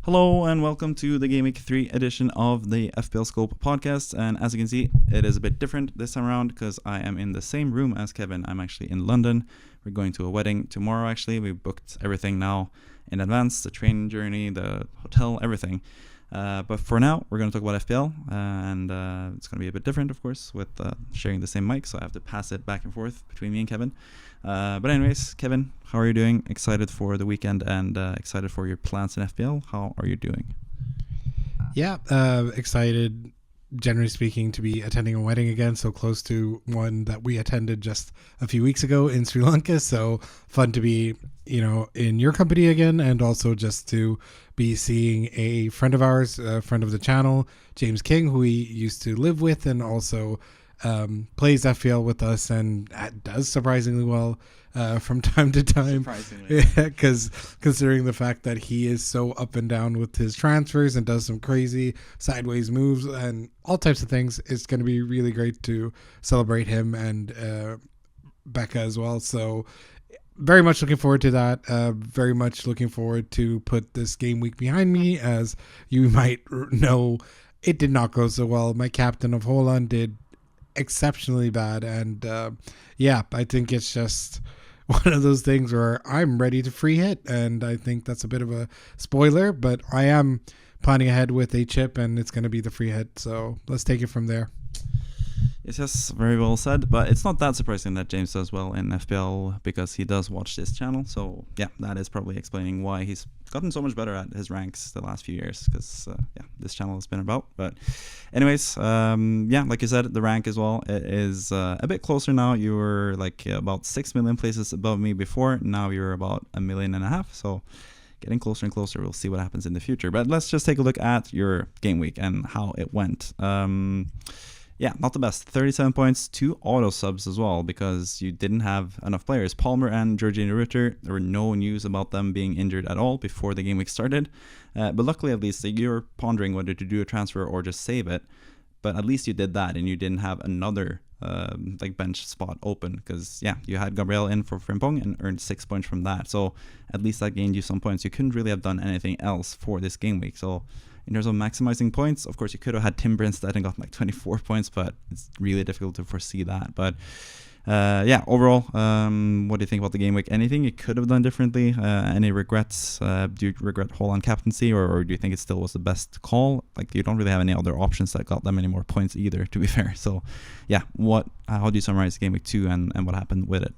Hello and welcome to the Game Week 3 edition of the FPL Scope podcast. And as you can see, it is a bit different this time around because I am in the same room as Kevin. I'm actually in London. We're going to a wedding tomorrow actually. We booked everything now in advance, the train journey, the hotel, everything. But for now, we're going to talk about FPL, and it's going to be a bit different, of course, with sharing the same mic, so I have to pass it back and forth between me and Kevin. But anyways, Kevin, how are you doing? Excited for the weekend and excited for your plans in FPL. How are you doing? Yeah, excited, generally speaking, to be attending a wedding again, so close to one that we attended just a few weeks ago in Sri Lanka. So fun to be, in your company again, and also just to be seeing a friend of ours, a friend of the channel, James King, who we used to live with and also plays FPL with us and does surprisingly well from time to time. Surprisingly. Because considering the fact that he is so up and down with his transfers and does some crazy sideways moves and all types of things, it's going to be really great to celebrate him and Becca as well. So very much looking forward to that. Very much looking forward to put this game week behind me. As you might know, it did not go so well. My captain of Holland did exceptionally bad, and I think it's just one of those things where I'm ready to free hit, and I think that's a bit of a spoiler, but I am planning ahead with a chip, and it's going to be the free hit, so let's take it from there. It's just very well said, but it's not that surprising that James does well in FPL because he does watch this channel. So yeah, that is probably explaining why he's gotten so much better at his ranks the last few years, because this channel has been about. But anyways, like you said, the rank as well, it is a bit closer now. You were like about 6 million places above me before. Now you're about 1.5 million. So getting closer and closer. We'll see what happens in the future. But let's just take a look at your game week and how it went. Yeah, not the best. 37 points, 2 auto subs as well because you didn't have enough players. Palmer and Georgina Rutter, there were no news about them being injured at all before the game week started. But luckily, at least, you're pondering whether to do a transfer or just save it. But at least you did that and you didn't have another bench spot open because, you had Gabriel in for Frimpong and earned 6 points from that. So at least that gained you some points. You couldn't really have done anything else for this game week. So in terms of maximizing points, of course, you could have had Timber instead and got like 24 points, but it's really difficult to foresee that. But overall, what do you think about the game week? Anything you could have done differently? Any regrets? Do you regret Holland captaincy, or do you think it still was the best call? Like, you don't really have any other options that got them any more points either, to be fair. So, how do you summarize game week 2 and what happened with it?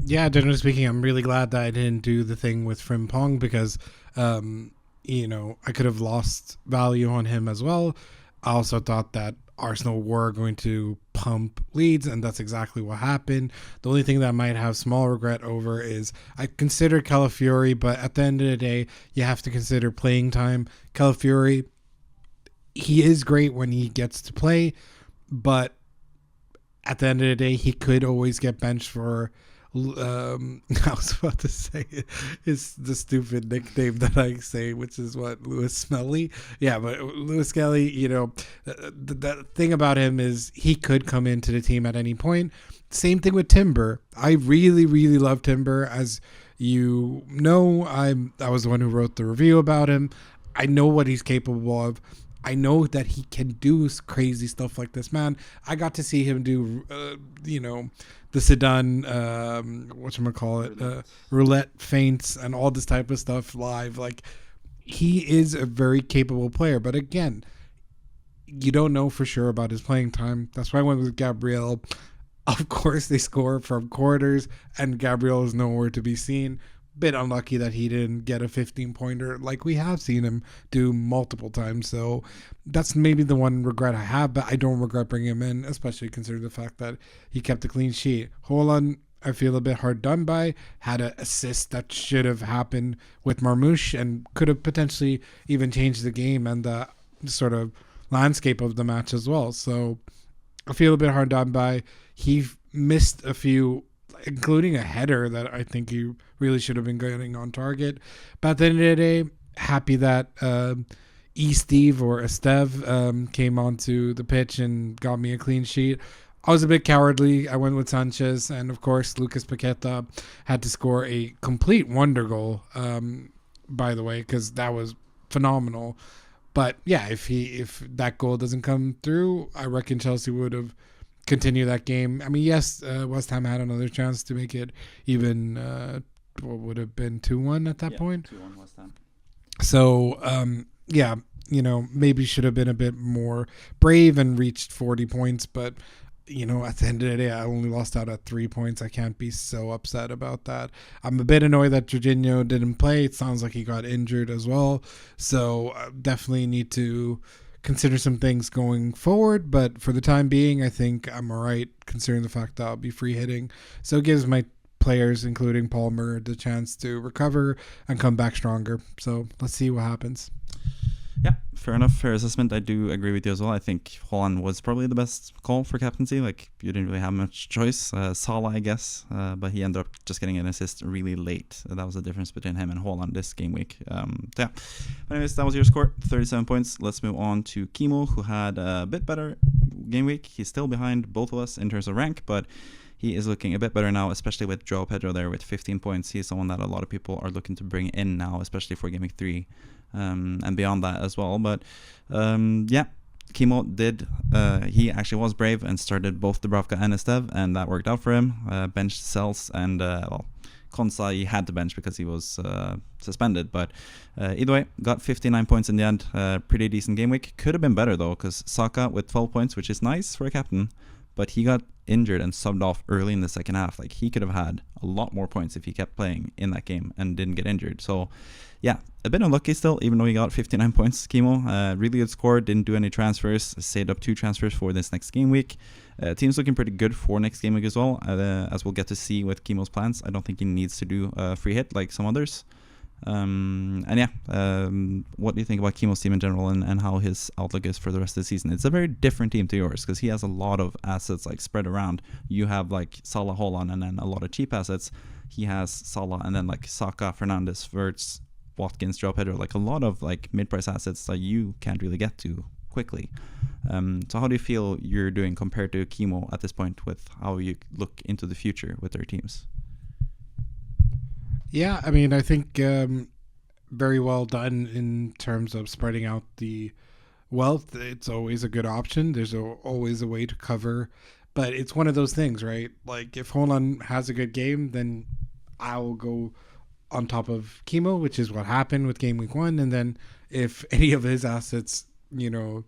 Yeah, generally speaking, I'm really glad that I didn't do the thing with Frimpong because I could have lost value on him as well. I also thought that Arsenal were going to pump leads, and that's exactly what happened. The only thing that I might have small regret over is I considered Calafiori, but at the end of the day, you have to consider playing time. Calafiori, he is great when he gets to play, but at the end of the day, he could always get benched for I was about to say it's the stupid nickname that I say, which is Lewis Smelly. Yeah, but Lewis Skelly, the thing about him is he could come into the team at any point. Same thing with Timber. I really, really love Timber. As you know, I was the one who wrote the review about him. I know what he's capable of. I know that he can do crazy stuff like this, man. I got to see him do, the Sedan, roulette feints and all this type of stuff live. Like, he is a very capable player. But again, you don't know for sure about his playing time. That's why I went with Gabriel. Of course, they score from quarters, and Gabriel is nowhere to be seen. Bit unlucky that he didn't get a 15-pointer like we have seen him do multiple times. So that's maybe the one regret I have, but I don't regret bringing him in, especially considering the fact that he kept a clean sheet. Holland, I feel a bit hard done by, had an assist that should have happened with Marmouche and could have potentially even changed the game and the sort of landscape of the match as well. So I feel a bit hard done by. He missed a few, including a header that I think he really should have been getting on target. But at the end of the day, happy that Steve or Esteve came onto the pitch and got me a clean sheet. I was a bit cowardly. I went with Sanchez, and of course Lucas Paqueta had to score a complete wonder goal. by the way, because that was phenomenal. But yeah, if that goal doesn't come through, I reckon Chelsea would have continued that game. I mean, yes, West Ham had another chance to make it even. What would have been 2-1 at that point? 2-1 West Ham. So yeah, maybe should have been a bit more brave and reached 40 points, but at the end of the day, I only lost out at 3 points. I can't be so upset about that. I'm a bit annoyed that Jorginho didn't play. It sounds like he got injured as well. So definitely need to consider some things going forward. But for the time being, I think I'm all right, considering the fact that I'll be free hitting. So it gives my players, including Palmer, the chance to recover and come back stronger. So let's see what happens. Yeah, fair enough. Fair assessment. I do agree with you as well. I think Haaland was probably the best call for captaincy. Like, you didn't really have much choice. Salah, I guess, but he ended up just getting an assist really late. That was the difference between him and Haaland this game week. Yeah. But anyways, that was your score, 37 points. Let's move on to Kimo, who had a bit better game week. He's still behind both of us in terms of rank, but he is looking a bit better now, especially with Joao Pedro there with 15 points. He's someone that a lot of people are looking to bring in now, especially for game week 3. And beyond that as well. But yeah, Kimo did, he actually was brave and started both Dubravka and Estev, and that worked out for him. Benched Sels and, Konsa he had to bench because he was suspended. But either way, got 59 points in the end. Pretty decent game week. Could have been better though, because Saka with 12 points, which is nice for a captain, but he got injured and subbed off early in the second half. Like, he could have had a lot more points if he kept playing in that game and didn't get injured. So yeah, a bit unlucky still, even though he got 59 points. Kimo, really good score, didn't do any transfers, saved up 2 transfers for this next game week. Team's looking pretty good for next game week as well, as we'll get to see with Kimo's plans. I don't think he needs to do a free hit like some others. And yeah, what do you think about Kimo's team in general and how his outlook is for the rest of the season? It's a very different team to yours because he has a lot of assets like spread around. You have like Salah, Haaland, and then a lot of cheap assets. He has Salah and then like Saka, Fernandes, Wirtz, Watkins, Joao Pedro, like a lot of like mid-price assets that you can't really get to quickly. So how do you feel you're doing compared to Kimo at this point with how you look into the future with their teams? Yeah, I mean, I think very well done in terms of spreading out the wealth. It's always a good option. There's always a way to cover, but it's one of those things, right? Like, if Haaland has a good game, then I will go on top of Kimo, which is what happened with game week 1. And then if any of his assets, the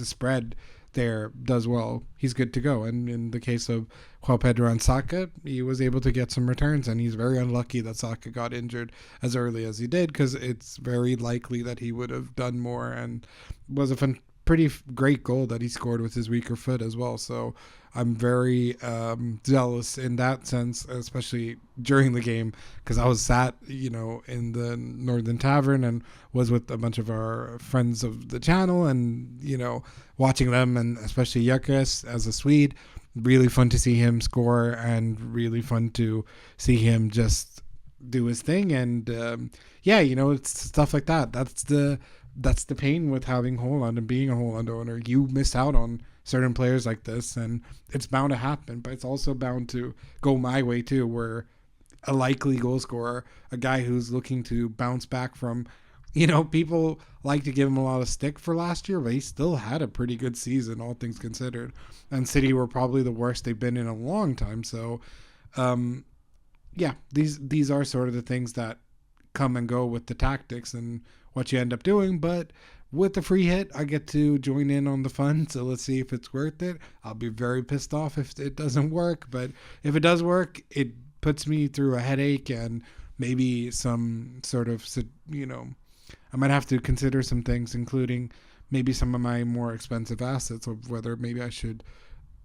spread there does well, he's good to go. And in the case of Joao Pedro and Saka, he was able to get some returns, and he's very unlucky that Saka got injured as early as he did, because it's very likely that he would have done more, and was a pretty great goal that he scored with his weaker foot as well. So I'm very jealous in that sense, especially during the game, because I was sat, in the Northern Tavern and was with a bunch of our friends of the channel, and watching them, and especially Jökeres as a Swede. Really fun to see him score, and really fun to see him just do his thing. And it's stuff like that. That's the pain with having Haaland and being a Haaland owner. You miss out on certain players like this, and it's bound to happen, but it's also bound to go my way too, where a likely goal scorer, a guy who's looking to bounce back from, people like to give him a lot of stick for last year, but he still had a pretty good season, all things considered. And City were probably the worst they've been in a long time. So, these are sort of the things that come and go with the tactics and what you end up doing. But with the free hit, I get to join in on the fun. So let's see if it's worth it. I'll be very pissed off if it doesn't work. But if it does work, it puts me through a headache and maybe some sort of, I might have to consider some things, including maybe some of my more expensive assets, of whether maybe I should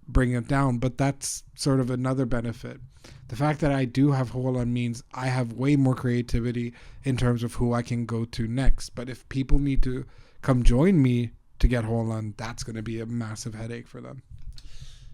bring it down. But that's sort of another benefit. The fact that I do have Haaland means I have way more creativity in terms of who I can go to next. But if people need to come join me to get Haaland, that's going to be a massive headache for them.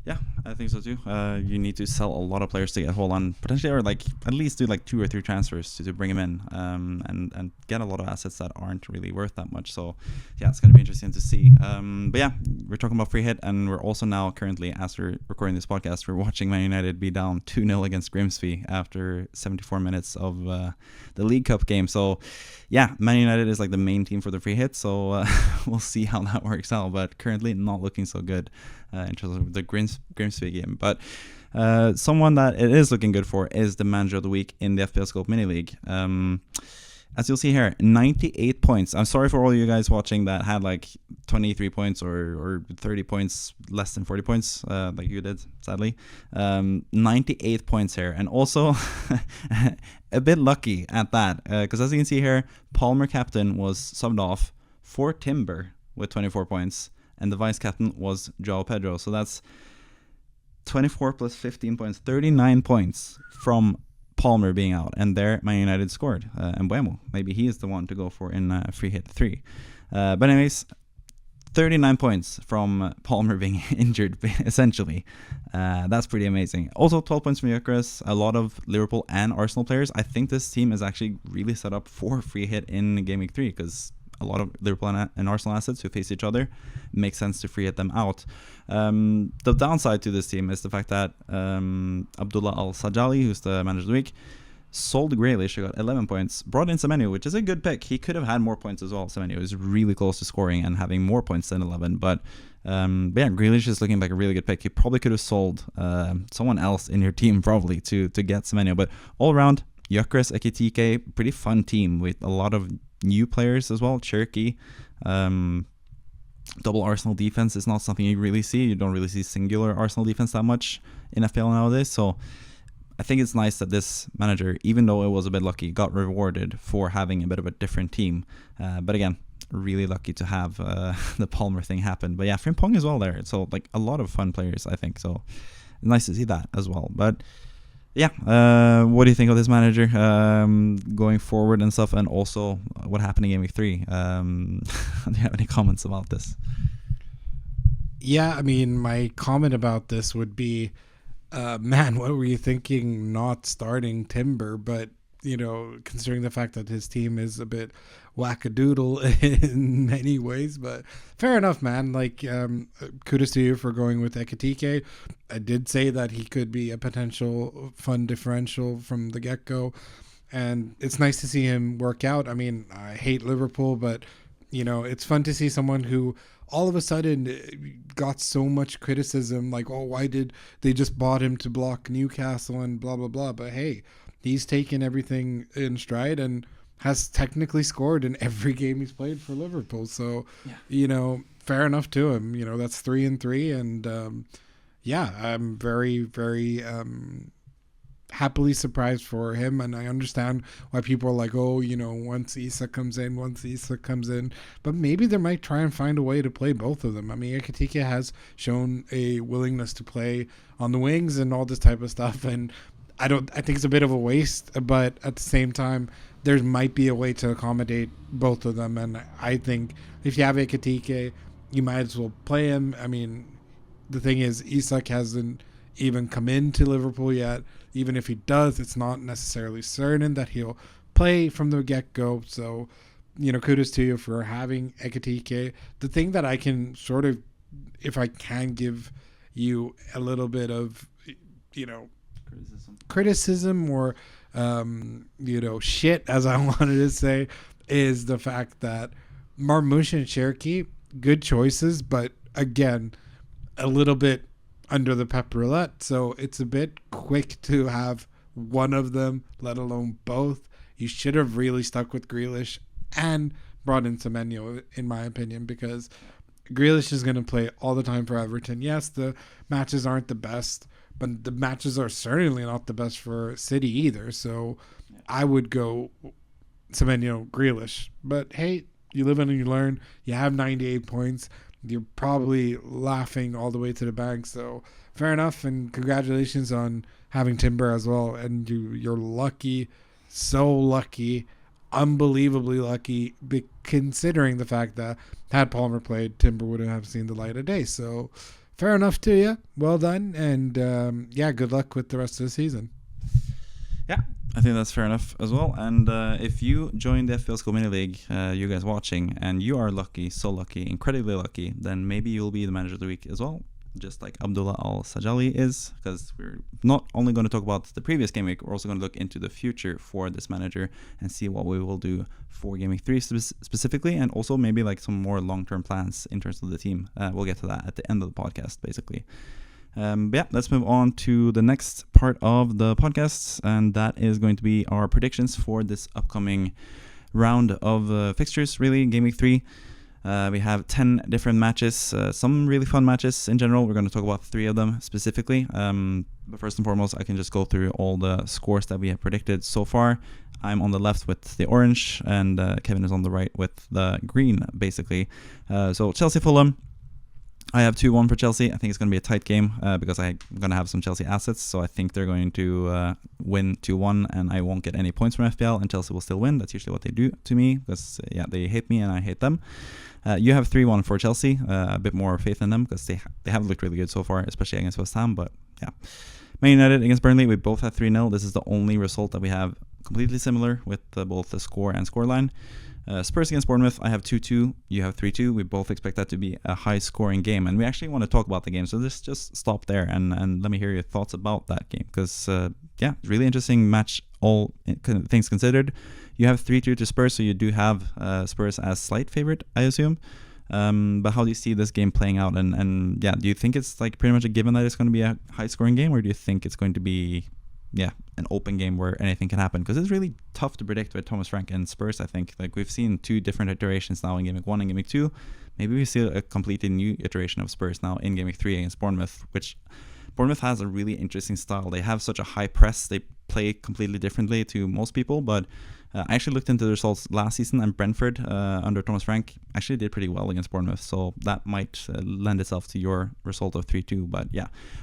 Yeah, I think so too. You need to sell a lot of players to get hold on potentially, or like at least do like 2 or 3 transfers to bring him in, and get a lot of assets that aren't really worth that much. So yeah, it's gonna be interesting to see. But yeah, we're talking about free hit, and we're also now currently, as we're recording this podcast, we're watching Man United be down 2-0 against Grimsby after 74 minutes of the League Cup game. So yeah, Man United is like the main team for the free hit. So we'll see how that works out. But currently not looking so good in terms of the Grimsby game. But someone that it is looking good for is the manager of the week in the FPL Scope Mini League. As you'll see here, 98 points. I'm sorry for all you guys watching that had like 23 points or 30 points, less than 40 points, like you did, sadly. 98 points here. And also a bit lucky at that, because as you can see here, Palmer captain was subbed off for Timber with 24 points, and the vice captain was João Pedro. So that's 24 plus 15 points, 39 points from Palmer being out, and there Man United scored. And Buemo, maybe he is the one to go for in free hit 3. But anyways, 39 points from Palmer being injured, essentially. That's pretty amazing. Also 12 points from Gyökeres, a lot of Liverpool and Arsenal players. I think this team is actually really set up for free hit in Game Week 3, because a lot of Liverpool and Arsenal assets who face each other, makes sense to free hit them out. The downside to this team is the fact that Abdullah Al-Sajali, who's the manager of the week, sold Grealish, got 11 points, brought in Semenyo, which is a good pick. He could have had more points as well. Semenyo is really close to scoring and having more points than 11, but yeah, Grealish is looking like a really good pick. You probably could have sold someone else in your team probably to get Semenyo, but all around, Gyökeres, Ekitike, pretty fun team with a lot of new players as well. Cherky, double Arsenal defense is not something you really see. You don't really see singular Arsenal defense that much in FPL nowadays. So I think it's nice that this manager, even though it was a bit lucky, got rewarded for having a bit of a different team. But again, really lucky to have the Palmer thing happen. But yeah, Frimpong as well there. So like a lot of fun players, I think. So nice to see that as well. But yeah, what do you think of this manager going forward and stuff, and also what happened in Game Week 3? Do you have any comments about this? Yeah, I mean, my comment about this would be, man, what were you thinking not starting Timber? But, you know, considering the fact that his team is a bit wackadoodle in many ways, but fair enough, man. Like, kudos to you for going with Ekitike. I did say that he could be a potential fun differential from the get-go, and it's nice to see him work out. I mean, I hate Liverpool, but, you know, it's fun to see someone who all of a sudden got so much criticism, like, oh, why did they just bought him to block Newcastle and blah, blah, blah. But hey, he's taken everything in stride and has technically scored in every game he's played for Liverpool. So, yeah, you know, fair enough to him. You know, that's 3-3. And yeah, I'm very, very happily surprised for him. And I understand why people are like, oh, you know, once Issa comes in. But maybe they might try and find a way to play both of them. I mean, Ekitike has shown a willingness to play on the wings and all this type of stuff. And I think it's a bit of a waste, but at the same time, there might be a way to accommodate both of them. And I think if you have Ekitike, you might as well play him. I mean, the thing is, Isak hasn't even come into Liverpool yet. Even if he does, it's not necessarily certain that he'll play from the get-go. So, you know, kudos to you for having Ekitike. The thing that I can sort of, if I can give you a little bit of, you know, criticism or you know, shit, as I wanted to say, is the fact that Marmoush and Cherky, good choices, but again, a little bit under the pep roulette. So it's a bit quick to have one of them, let alone both. You should have really stuck with Grealish and brought in Semenyo, in my opinion, because Grealish is going to play all the time for Everton. Yes, the matches aren't the best, but the matches are certainly not the best for City either. So I would go Semenyo, Grealish. But hey, you live and you learn. You have 98 points. You're probably laughing all the way to the bank. So fair enough. And congratulations on having Timber as well. And you're lucky, so lucky, unbelievably lucky, considering the fact that had Palmer played, Timber wouldn't have seen the light of day. So Fair enough to you. Well done. And good luck with the rest of the season. Yeah, I think that's fair enough as well. And if you join the FPL School Mini League, you guys watching, and you are lucky, so lucky, incredibly lucky, then maybe you'll be the manager of the week as well, just like Abdullah Al-Sajali is, because we're not only going to talk about the previous game week, we're also going to look into the future for this manager and see what we will do for game week 3 specifically, and also maybe like some more long-term plans in terms of the team. We'll get to that at the end of the podcast, basically. Let's move on to the next part of the podcast, and that is going to be our predictions for this upcoming round of fixtures, really, game week 3. We have 10 different matches, some really fun matches in general. We're going to talk about 3 of them specifically. But first and foremost, I can just go through all the scores that we have predicted so far. I'm on the left with the orange, and Kevin is on the right with the green, basically. So Chelsea-Fulham. I have 2-1 for Chelsea. I think it's going to be a tight game because I'm going to have some Chelsea assets. So I think they're going to win 2-1, and I won't get any points from FPL, and Chelsea will still win. That's usually what they do to me because, they hate me and I hate them. You have 3-1 for Chelsea. A bit more faith in them because they have looked really good so far, especially against West Ham. But yeah, Man United against Burnley, we both have 3-0. This is the only result that we have completely similar with both the score and scoreline. Spurs against Bournemouth, I have 2-2, you have 3-2. We both expect that to be a high-scoring game, and we actually want to talk about the game, so let's just stop there and let me hear your thoughts about that game, because, really interesting match, all things considered. You have 3-2 to Spurs, so you do have Spurs as slight favorite, I assume. But how do you see this game playing out, and do you think it's like pretty much a given that it's going to be a high-scoring game, or do you think it's going to be an open game where anything can happen? Because it's really tough to predict with Thomas Frank and Spurs, I think. Like, we've seen 2 different iterations now in Game Week 1 and Game Week 2. Maybe we see a completely new iteration of Spurs now in Game Week 3 against Bournemouth, which Bournemouth has a really interesting style. They have such a high press. They play completely differently to most people, but I actually looked into the results last season, and Brentford under Thomas Frank actually did pretty well against Bournemouth, so that might lend itself to your result of 3-2. But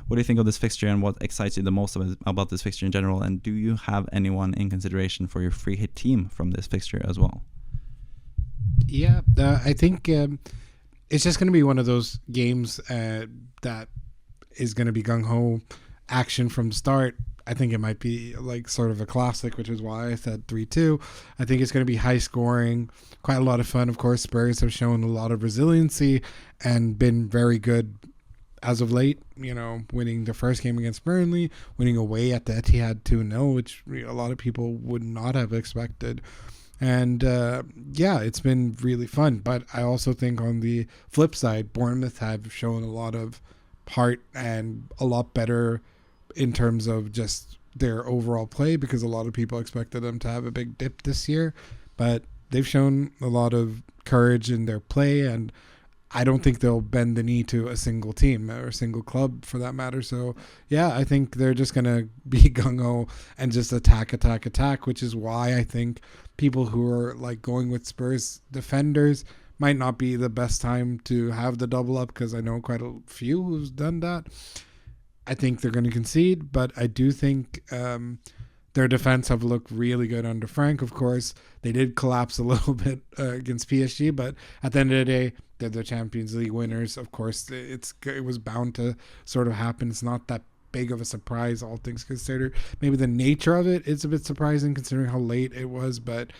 what do you think of this fixture, and what excites you the most about this fixture in general, and do you have anyone in consideration for your free hit team from this fixture as well? I think it's just going to be one of those games that is going to be gung-ho action from the start. I think it might be like sort of a classic, which is why I said 3-2. I think it's going to be high scoring, quite a lot of fun. Of course, Spurs have shown a lot of resiliency and been very good as of late, winning the first game against Burnley, winning away at the Etihad 2-0, which a lot of people would not have expected. And it's been really fun. But I also think on the flip side, Bournemouth have shown a lot of heart and a lot better in terms of just their overall play, because a lot of people expected them to have a big dip this year, but they've shown a lot of courage in their play, and I don't think they'll bend the knee to a single team or a single club for that matter. So I think they're just going to be gung-ho and just attack, which is why I think people who are like going with Spurs defenders might not be the best time to have the double up, because I know quite a few who's done that. I think they're going to concede, but I do think their defense have looked really good under Frank. Of course, they did collapse a little bit against PSG, but at the end of the day, they're the Champions League winners. Of course, it was bound to sort of happen. It's not that big of a surprise, all things considered. Maybe the nature of it is a bit surprising considering how late it was, but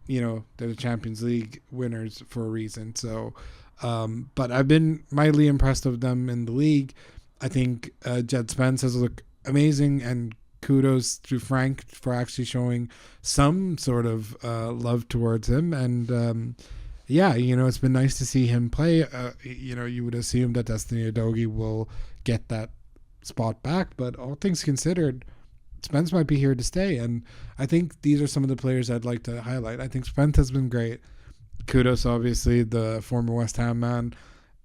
they're the Champions League winners for a reason. So, but I've been mildly impressed with them in the league. I think Jed Spence has looked amazing, and kudos to Frank for actually showing some sort of love towards him. And it's been nice to see him play. You would assume that Destiny Udogie will get that spot back, but all things considered, Spence might be here to stay. And I think these are some of the players I'd like to highlight. I think Spence has been great. Kudos, obviously, the former West Ham man.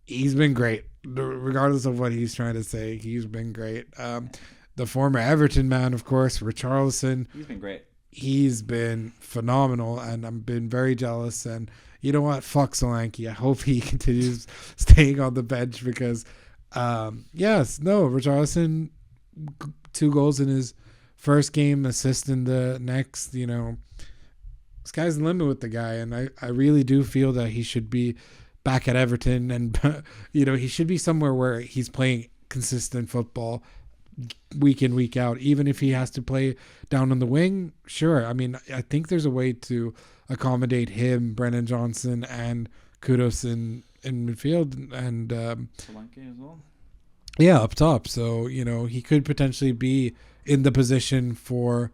He's been great. Regardless of what he's trying to say, he's been great. The former Everton man, of course, Richarlison. He's been great. He's been phenomenal, and I've been very jealous. And you know what? Fuck Solanke. I hope he continues staying on the bench because, Richarlison, 2 goals in his first game, assist in the next. Sky's the limit with the guy, and I really do feel that he should be back at Everton, and he should be somewhere where he's playing consistent football week in, week out. Even if he has to play down on the wing, sure. I mean, I think there's a way to accommodate him, Brennan Johnson, and Kudos in midfield, and Solanke as well. Yeah, up top. So he could potentially be in the position for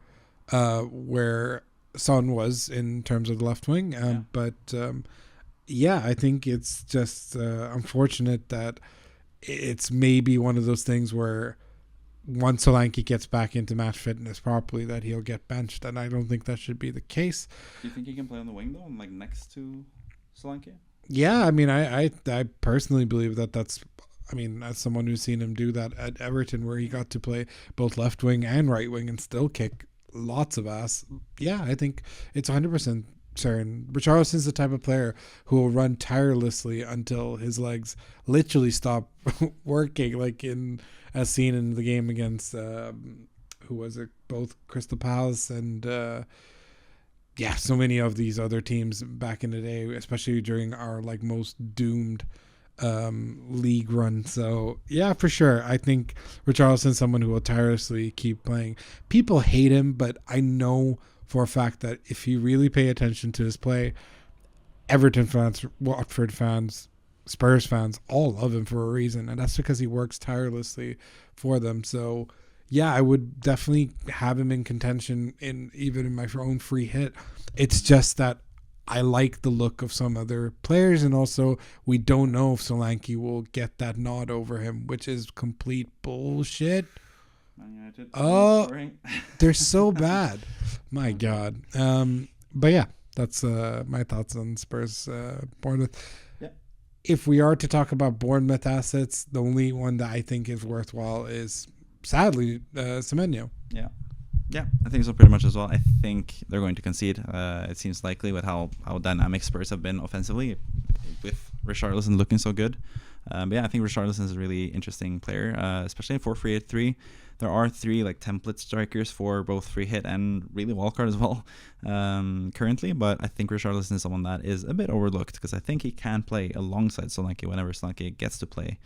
where Son was in terms of the left wing. But I think it's just unfortunate that it's maybe one of those things where once Solanke gets back into match fitness properly, that he'll get benched, and I don't think that should be the case. Do you think he can play on the wing though, like next to Solanke? Yeah, I mean, I personally believe that's. I mean, as someone who's seen him do that at Everton, where he got to play both left wing and right wing and still kick lots of ass. Yeah, I think it's 100% certain. Richarlison's the type of player who will run tirelessly until his legs literally stop working, like as seen in the game against who was it? Both Crystal Palace and so many of these other teams back in the day, especially during our like most doomed league run. So yeah, for sure, I think Richarlison's someone who will tirelessly keep playing. People hate him, but I know for a fact that if you really pay attention to his play, Everton fans, Watford fans, Spurs fans all love him for a reason, and that's because he works tirelessly for them. So yeah, I would definitely have him in contention even in my own free hit. It's just that I like the look of some other players, and also we don't know if Solanke will get that nod over him, which is complete bullshit. They're so bad. My God. But yeah, that's my thoughts on Spurs Bournemouth. Yeah. If we are to talk about Bournemouth assets, the only one that I think is worthwhile is sadly Semenyo. Yeah, I think so pretty much as well. I think they're going to concede. It seems likely with how dynamic Spurs have been offensively, with Richarlison looking so good. But yeah, I think Richarlison is a really interesting player, especially in 4-3-8-3. There are 3 like template strikers for both free hit and really wildcard as well currently. But I think Richarlison is someone that is a bit overlooked because I think he can play alongside Solanke whenever Solanke gets to play.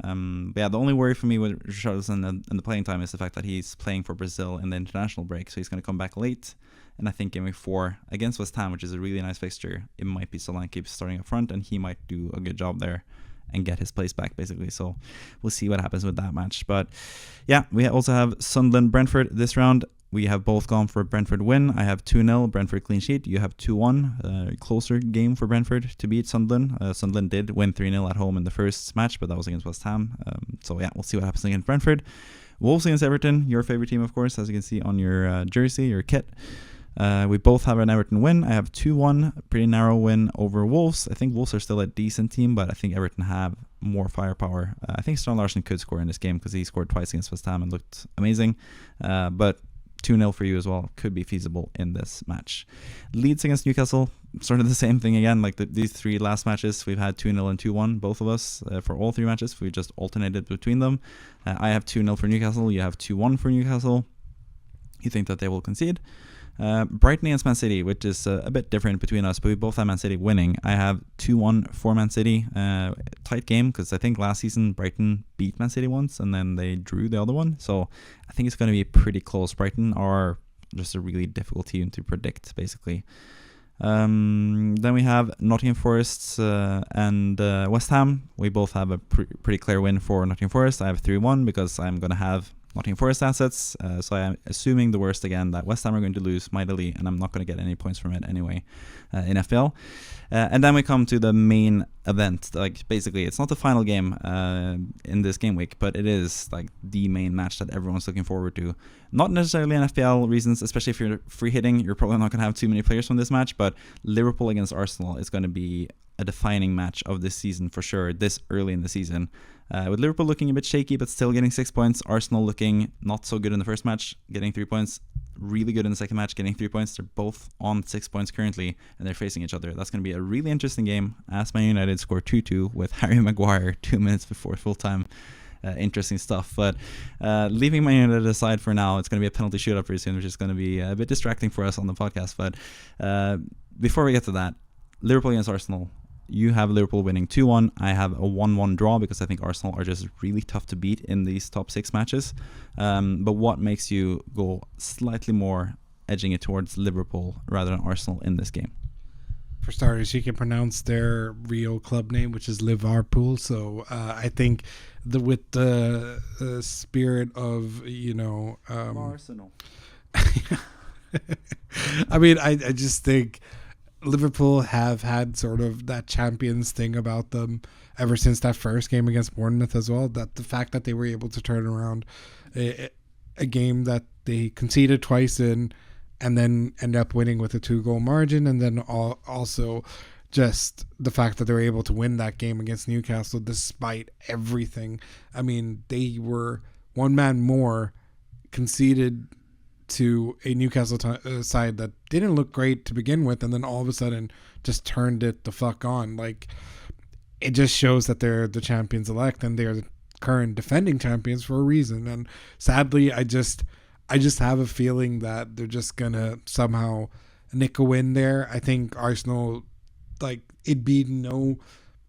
But yeah, the only worry for me with Richarlison and the playing time is the fact that he's playing for Brazil in the international break, so he's going to come back late. And I think game week 4 against West Ham, which is a really nice fixture, it might be Solanke starting up front, and he might do a good job there and get his place back, basically. So we'll see what happens with that match. But yeah, we also have Sunderland-Brentford this round. We have both gone for a Brentford win. I have 2-0, Brentford clean sheet. You have 2-1. Closer game for Brentford to beat Sunderland. Sunderland did win 3-0 at home in the first match, but that was against West Ham. So yeah, we'll see what happens against Brentford. Wolves against Everton, your favorite team, of course, as you can see on your jersey, your kit. We both have an Everton win. I have 2-1, pretty narrow win over Wolves. I think Wolves are still a decent team, but I think Everton have more firepower. I think Strand Larsen could score in this game because he scored twice against West Ham and looked amazing. But 2-0 for you as well could be feasible in this match. Leeds against Newcastle, sort of the same thing again. Like these 3 last matches, we've had 2-0 and 2-1, both of us, for all 3 matches. We just alternated between them. I have 2-0 for Newcastle. You have 2-1 for Newcastle. You think that they will concede. Brighton against Man City, which is a bit different between us, but we both have Man City winning. I have 2-1 for Man City. Tight game because I think last season Brighton beat Man City once and then they drew the other one. So I think it's going to be pretty close. Brighton are just a really difficult team to predict, basically. Then we have Nottingham Forest and West Ham. We both have a pretty clear win for Nottingham Forest. I have 3-1 because I'm going to have Nottingham Forest assets, so I am assuming the worst again, that West Ham are going to lose mightily, and I'm not going to get any points from it anyway in FPL. And then we come to the main event. Like basically, it's not the final game in this game week, but it is like the main match that everyone's looking forward to. Not necessarily in FPL reasons, especially if you're free hitting. You're probably not going to have too many players from this match, but Liverpool against Arsenal is going to be a defining match of this season for sure, this early in the season. With Liverpool looking a bit shaky but still getting 6 points, Arsenal looking not so good in the first match, getting 3 points, really good in the second match, getting 3 points. They're both on 6 points currently, and they're facing each other. That's going to be a really interesting game as Man United score 2-2 with Harry Maguire 2 minutes before full time. Interesting stuff. But leaving Man United aside for now, it's going to be a penalty shootout pretty soon, which is going to be a bit distracting for us on the podcast. But before we get to that, Liverpool against Arsenal. you have Liverpool winning 2-1. I have a 1-1 draw because I think Arsenal are just really tough to beat in these top 6 matches. But what makes you go slightly more edging it towards Liverpool rather than Arsenal in this game? For starters, you can pronounce their real club name, which is Liverpool. So I think with the spirit of, Arsenal. I mean, I just think Liverpool have had sort of that champions thing about them ever since that first game against Bournemouth as well. That the fact that they were able to turn around a game that they conceded twice in and then end up winning with a 2-goal margin, and then also just the fact that they were able to win that game against Newcastle despite everything. I mean, they were one man more conceded to a Newcastle side that didn't look great to begin with, and then all of a sudden just turned it the fuck on. Like, it just shows that they're the champions elect and they're the current defending champions for a reason. And sadly, I just have a feeling that they're just gonna somehow nick a win there. I think Arsenal, like, it'd be no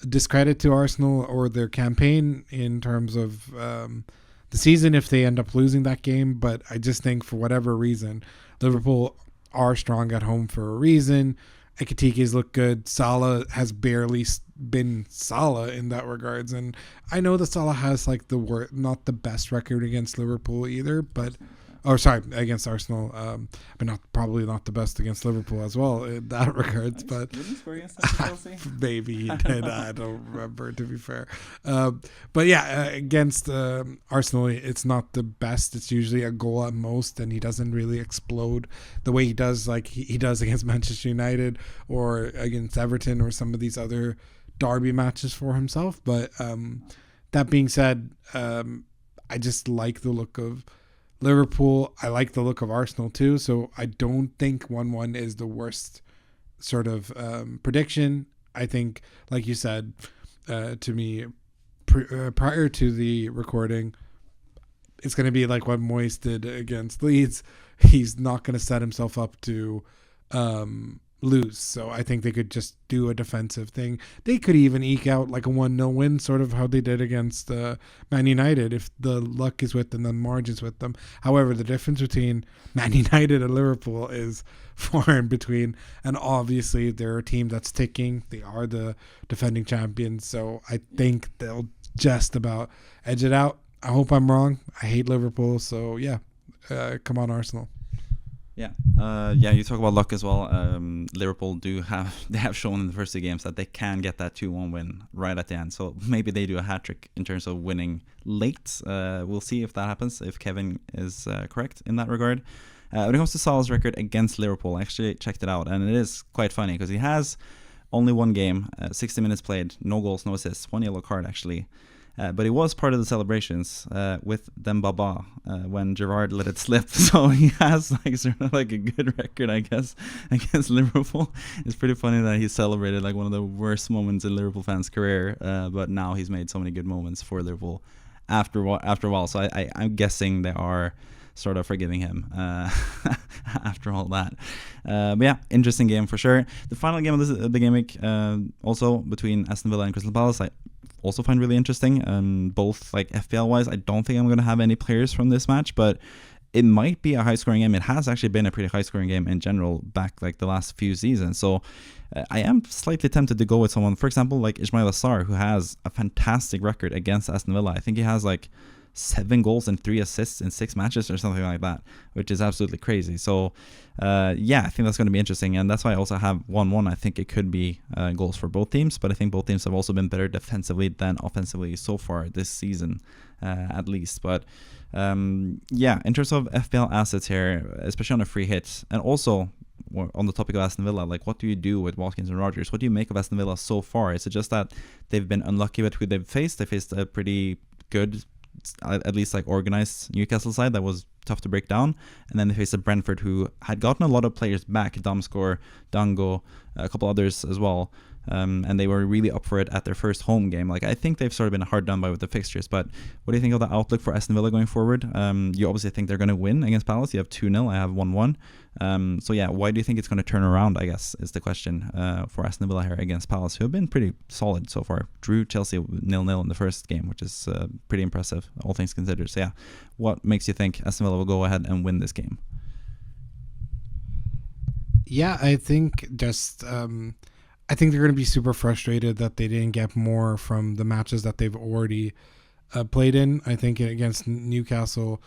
discredit to Arsenal or their campaign in terms of the season if they end up losing that game, but I just think for whatever reason, Liverpool are strong at home for a reason. Ekitike's look good. Salah has barely been Salah in that regards, and I know that Salah has like not the best record against Liverpool either, but against Arsenal, but probably not the best against Liverpool as well in that regards. But did he score against Chelsea? Maybe he did. I don't remember, to be fair. But yeah, against Arsenal, it's not the best. It's usually a goal at most, and he doesn't really explode the way he does, like he does against Manchester United or against Everton or some of these other derby matches for himself. But that being said, I just like the look of Liverpool. I like the look of Arsenal too, so I don't think 1-1 is the worst sort of prediction. I think, like you said to me prior to the recording, it's going to be like what Moyes did against Leeds. He's not going to set himself up to lose. So I think they could just do a defensive thing. They could even eke out like a 1-0 win, sort of how they did against Man United, if the luck is with them, the margins with them. However, the difference between Man United and Liverpool is far in between, and obviously they're a team that's ticking. They are the defending champions, so I think they'll just about edge it out. I hope I'm wrong. I hate Liverpool, so yeah, come on Arsenal. Yeah, you talk about luck as well. Liverpool they have shown in the first 2 games that they can get that 2-1 win right at the end. So maybe they do a hat trick in terms of winning late. We'll see if that happens, if Kevin is correct in that regard. When it comes to Salah's record against Liverpool, I actually checked it out, and it is quite funny because he has only 1 game, 60 minutes played, no goals, no assists, 1 yellow card actually. But he was part of the celebrations with Dembaba when Gerrard let it slip. So he has like sort of like a good record, I guess, against Liverpool. It's pretty funny that he celebrated like one of the worst moments in Liverpool fans' career. But now he's made so many good moments for Liverpool after a while. So I'm guessing they are sort of forgiving him after all that. But yeah, interesting game for sure. The final game of the game week, also between Aston Villa and Crystal Palace, I also find really interesting. Both like FPL wise, I don't think I'm going to have any players from this match, but it might be a high scoring game. It has actually been a pretty high scoring game in general back like the last few seasons. So I am slightly tempted to go with someone, for example, like Ismail Assar, who has a fantastic record against Aston Villa. I think he has like 7 goals and 3 assists in 6 matches or something like that, which is absolutely crazy. So yeah, I think that's going to be interesting, and that's why I also have 1-1. I think it could be goals for both teams, but I think both teams have also been better defensively than offensively so far this season, at least. But yeah, in terms of FPL assets here, especially on a free hit, and also on the topic of Aston Villa, like what do you do with Watkins and Rodgers? What do you make of Aston Villa so far? Is it just that they've been unlucky with who they've faced? They faced a pretty good, at least like organized Newcastle side that was tough to break down. And then they face a Brentford who had gotten a lot of players back, Damsgaard, Dango, a couple others as well. And they were really up for it at their first home game. Like, I think they've sort of been hard done by with the fixtures, but what do you think of the outlook for Aston Villa going forward? You obviously think they're going to win against Palace. You have 2-0, I have 1-1. So yeah, why do you think it's going to turn around, I guess, is the question for Aston Villa here against Palace, who have been pretty solid so far. Drew Chelsea 0-0 in the first game, which is pretty impressive, all things considered. So yeah, what makes you think Aston Villa will go ahead and win this game? Yeah, I think just... I think they're going to be super frustrated that they didn't get more from the matches that they've already played in. I think against Newcastle,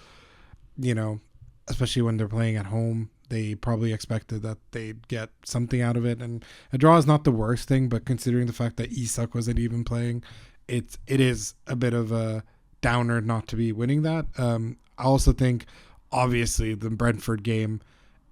especially when they're playing at home, they probably expected that they'd get something out of it. And a draw is not the worst thing, but considering the fact that Isak wasn't even playing, it is a bit of a downer not to be winning that. I also think, obviously, the Brentford game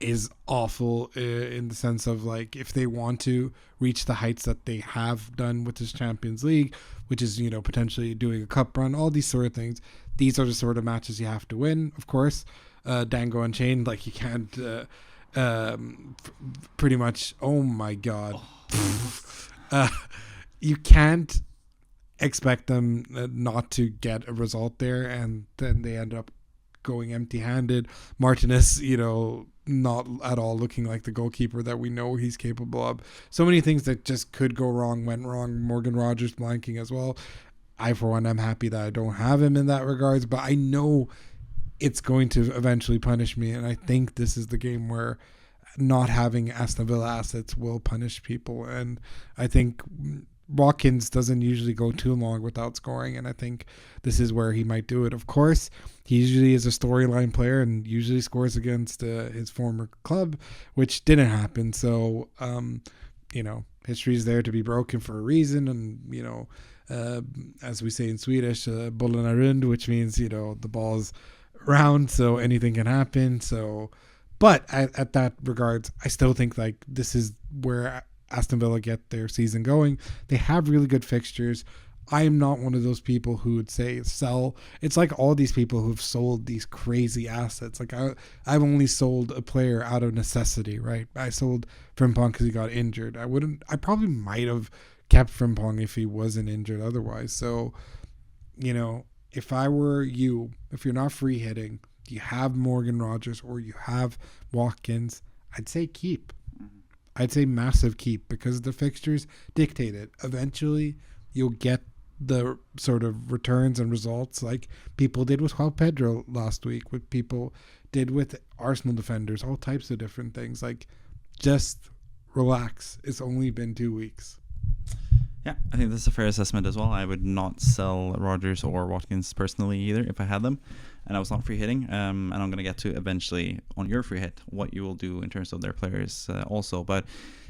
is awful in the sense of, like, if they want to reach the heights that they have done with this Champions League, which is, potentially doing a cup run, all these sort of things, these are the sort of matches you have to win, of course. Dango Unchained, like, you can't pretty much, oh my god. You can't expect them not to get a result there, and then they end up going empty-handed. Martinez, not at all looking like the goalkeeper that we know he's capable of. So many things that just could go wrong went wrong. Morgan Rogers blanking as well. I, for one, am happy that I don't have him in that regards, but I know it's going to eventually punish me, and I think this is the game where not having Aston Villa assets will punish people. And I think Watkins doesn't usually go too long without scoring, and I think this is where he might do it. Of course, he usually is a storyline player and usually scores against his former club, which didn't happen. So, history is there to be broken for a reason, and, as we say in Swedish, bollen är rund, which means, the ball's round, so anything can happen. So, but at that regards, I still think, like, this is where Aston Villa get their season going. They have really good fixtures. I am not one of those people who would say sell. It's like all these people who've sold these crazy assets. Like, I've only sold a player out of necessity, right? I sold Frimpong because he got injured. I probably might have kept Frimpong if he wasn't injured otherwise. So, if I were you, if you're not free hitting, you have Morgan Rogers or you have Watkins, I'd say keep. I'd say massive keep, because the fixtures dictate it. Eventually, you'll get the sort of returns and results like people did with João Pedro last week, what people did with Arsenal defenders, all types of different things. Like, just relax. It's only been 2 weeks. Yeah, I think that's a fair assessment as well. I would not sell Rodgers or Watkins personally either if I had them and I was not free hitting. And I'm going to get to eventually on your free hit what you will do in terms of their players also. But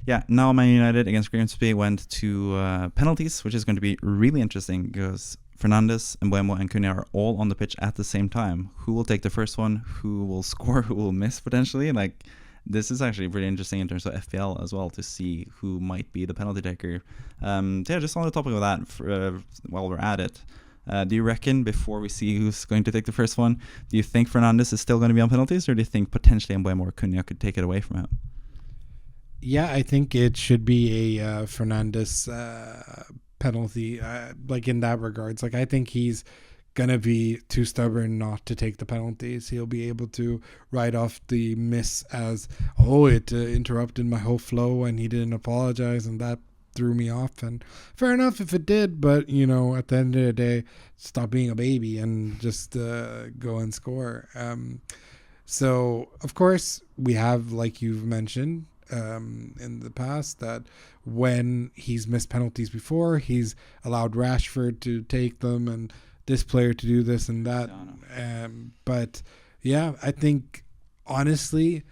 yeah, now Man United against Grimsby went to penalties, which is going to be really interesting because Fernandes, Mbeumo, and Cunha are all on the pitch at the same time. Who will take the first one? Who will score? Who will miss potentially? Like, this is actually pretty interesting in terms of FPL as well to see who might be the penalty taker. Yeah, just on the topic of that, while we're at it, do you reckon before we see who's going to take the first one, do you think Fernandes is still going to be on penalties, or do you think potentially Mbeumo or Cunha could take it away from him? Yeah, I think it should be a Fernandes penalty, like in that regards. Like, I think he's gonna be too stubborn not to take the penalties. He'll be able to write off the miss as, it interrupted my whole flow and he didn't apologize and that threw me off. And fair enough if it did, but at the end of the day, stop being a baby and just go and score. So of course we have, like you've mentioned in the past, that when he's missed penalties before, he's allowed Rashford to take them and this player to do this and that. But yeah, I think honestly,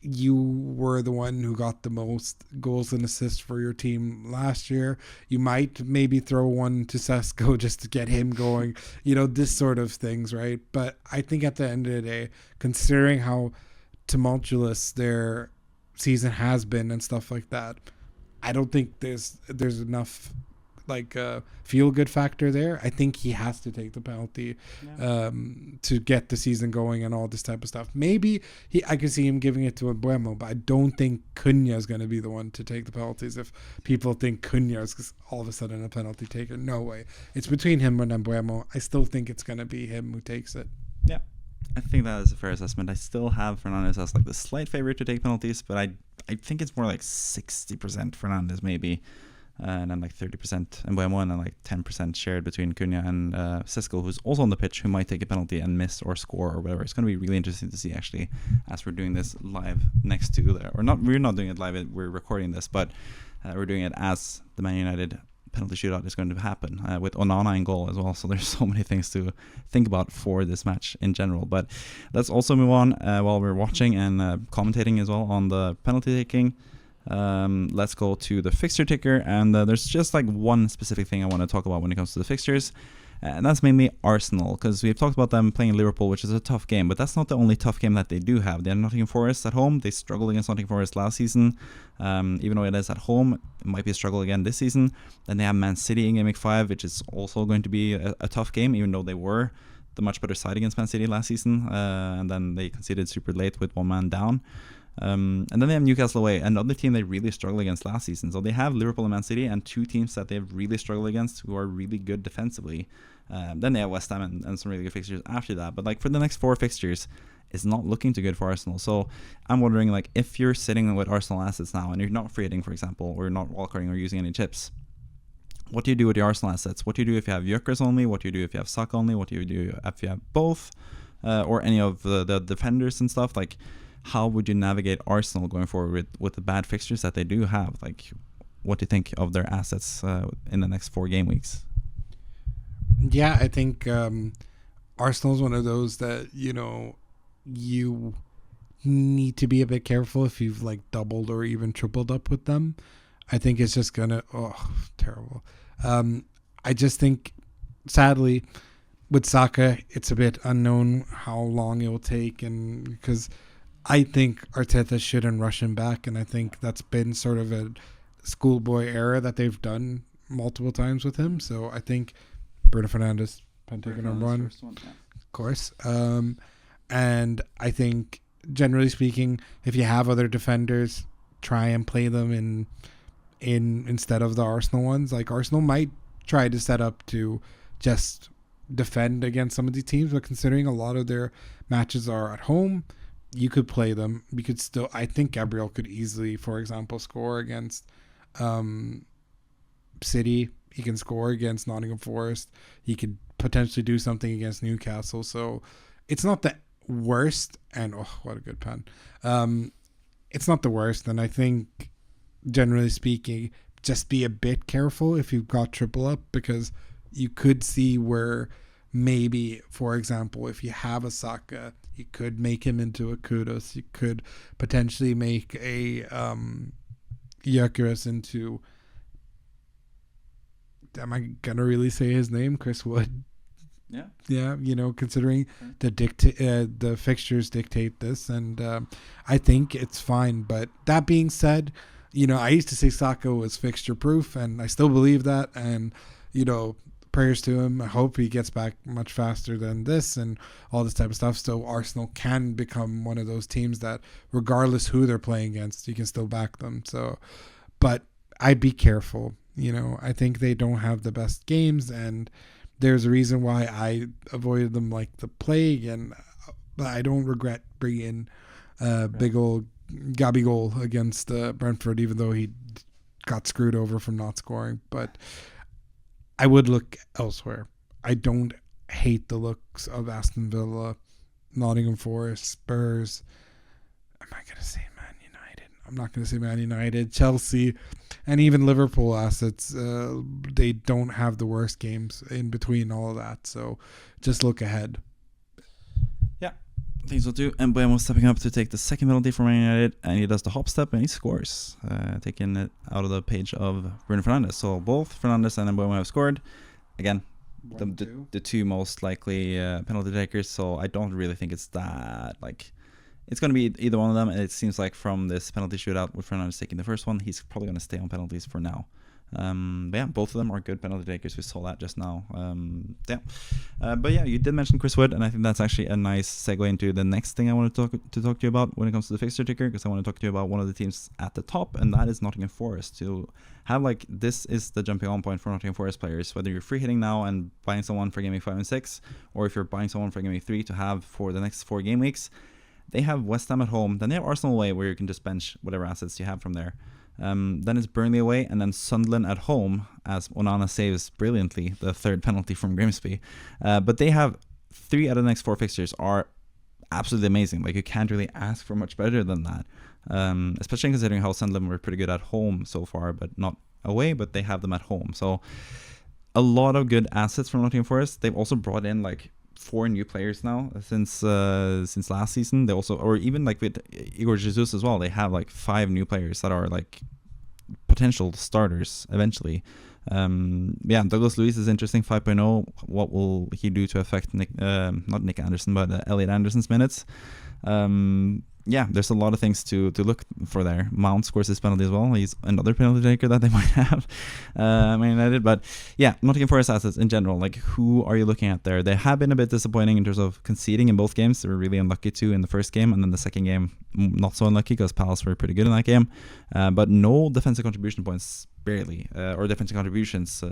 you were the one who got the most goals and assists for your team last year. You might maybe throw one to Sesko just to get him going, this sort of things, right? But I think at the end of the day, considering how tumultuous their season has been and stuff like that, I don't think there's enough like feel good factor there. I think he has to take the penalty to get the season going and all this type of stuff. Maybe I could see him giving it to Mbuemo, but I don't think Cunha is going to be the one to take the penalties. If people think Cunha is all of a sudden a penalty taker, no way. It's between him and Mbuemo. I still think it's going to be him who takes it. Yeah, I think that is a fair assessment. I still have Fernandes as like the slight favorite to take penalties, but I think it's more like 60% Fernandes maybe, and then like 30% Mbuemo, and then like 10% shared between Cunha and Siskel, who's also on the pitch, who might take a penalty and miss or score or whatever. It's going to be really interesting to see actually, as we're doing this live next to the, or not, we're not doing it live, we're recording this, but we're doing it as the Man United penalty shootout is going to happen with Onana in goal as well. So there's so many things to think about for this match in general. But let's also move on while we're watching and commentating as well on the penalty taking. Let's go to the fixture ticker, and there's just like one specific thing I want to talk about when it comes to the fixtures, and that's mainly Arsenal, because we've talked about them playing Liverpool, which is a tough game, but that's not the only tough game that they do have. They have Nottingham Forest at home. They struggled against Nottingham Forest last season. Even though it is at home, it might be a struggle again this season. Then they have Man City in Game Week 5, which is also going to be a tough game, even though they were the much better side against Man City last season, and then they conceded super late with one man down. And then they have Newcastle away, another team they really struggled against last season. So they have Liverpool and Man City, and two teams that they've really struggled against who are really good defensively. Then they have West Ham and some really good fixtures after that. But like for the next four fixtures, it's not looking too good for Arsenal. So I'm wondering, like, if you're sitting with Arsenal assets now and you're not free hitting, for example, or you're not wildcarding or using any chips, what do you do with your Arsenal assets? What do you do if you have Gyökeres only? What do you do if you have Saka only? What do you do if you have both, or any of the defenders and stuff? Like, how would you navigate Arsenal going forward with the bad fixtures that they do have? Like, what do you think of their assets in the next 4 game weeks? Yeah, I think Arsenal is one of those that, you know, you need to be a bit careful if you've like doubled or even tripled up with them. I think it's just gonna terrible. I just think, sadly, with Saka, it's a bit unknown how long it will take, and because I think Arteta shouldn't rush him back, and I think that's been sort of a schoolboy error that they've done multiple times with him. So I think Bruno Fernandes, Pentagon number one, of course. And I think, generally speaking, if you have other defenders, try and play them in instead of the Arsenal ones. Like, Arsenal might try to set up to just defend against some of these teams, but considering a lot of their matches are at home, you could play them. You could still, I think Gabriel could easily, for example, score against City. He can score against Nottingham Forest. He could potentially do something against Newcastle. So it's not the worst. And what a good pen. It's not the worst. And I think, generally speaking, just be a bit careful if you've got triple up, because you could see where maybe, for example, if you have a Saka, you could make him into a Kudos. You could potentially make a Gyökeres into, am I gonna really say his name? Chris Wood. Yeah. You know, considering the fixtures dictate this, and I think it's fine. But that being said, you know, I used to say Saka was fixture proof, and I still believe that. And, you know, prayers to him. I hope he gets back much faster than this and all this type of stuff. So Arsenal can become one of those teams that, regardless who they're playing against, you can still back them. So, but I'd be careful. You know, I think they don't have the best games, and there's a reason why I avoided them like the plague, and I don't regret bringing big old Gabigol against Brentford, even though he got screwed over from not scoring. But I would look elsewhere. I don't hate the looks of Aston Villa, Nottingham Forest, Spurs. Am I going to say Man United? I'm not going to say Man United. Chelsea, and even Liverpool assets. They don't have the worst games in between all of that. So just look ahead. Yeah, I think so too. And Mbuemo stepping up to take the second penalty for Man United, and he does the hop step and he scores, taking it out of the page of Bruno Fernandes. So both Fernandes and Mbuemo have scored. Again, the two most likely penalty takers. So I don't really think it's that, like, it's going to be either one of them. And it seems like from this penalty shootout with Fernandes taking the first one, he's probably going to stay on penalties for now. But yeah, both of them are good penalty takers. We saw that just now. But yeah, you did mention Chris Wood, and I think that's actually a nice segue into the next thing I want to talk to you about when it comes to the fixture ticker, because I want to talk to you about one of the teams at the top, and that is Nottingham Forest. To have this is the jumping on point for Nottingham Forest players, whether you're free hitting now and buying someone for game week 5 and 6, or if you're buying someone for game week 3 to have for the next 4 game weeks. They have West Ham at home, then they have Arsenal away, where you can just bench whatever assets you have from there. Then it's Burnley away, and then Sunderland at home, as Onana saves brilliantly the third penalty from Grimsby. But they have 3 out of the next 4 fixtures are absolutely amazing. Like, you can't really ask for much better than that, especially considering how Sunderland were pretty good at home so far, but not away, but they have them at home. So a lot of good assets from Nottingham Forest. They've also brought in 4 new players now since last season. They also, or even with Igor Jesus as well, they have 5 new players that are potential starters eventually. Douglas Luiz is interesting, 5.0. What will he do to affect not Nick Anderson, but Elliot Anderson's minutes? There's a lot of things to look for there. Mount scores his penalty as well. He's another penalty taker that they might have. United, but yeah, Nottingham Forest assets in general. Who are you looking at there? They have been a bit disappointing in terms of conceding in both games. They were really unlucky too in the first game, and then the second game not so unlucky because Palace were pretty good in that game. But no defensive contribution points, barely, or defensive contributions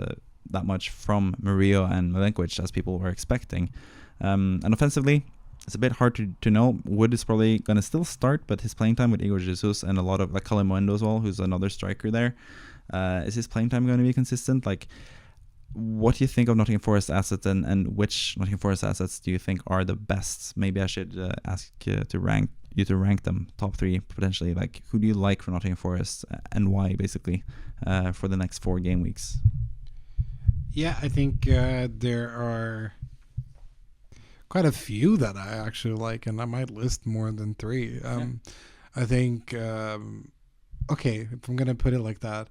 that much from Murillo and Milenkovic as people were expecting. And offensively, it's a bit hard to know. Wood is probably going to still start, but his playing time with Igor Jesus and a lot of Kalimundo as well, who's another striker there, is his playing time going to be consistent? What do you think of Nottingham Forest assets, and which Nottingham Forest assets do you think are the best? Maybe I should ask to rank them top 3 potentially. Who do you like for Nottingham Forest and why, basically, for the next 4 game weeks? Yeah, I think there are quite a few that I actually like, and I might list more than 3. I think, okay, if I'm going to put it like that,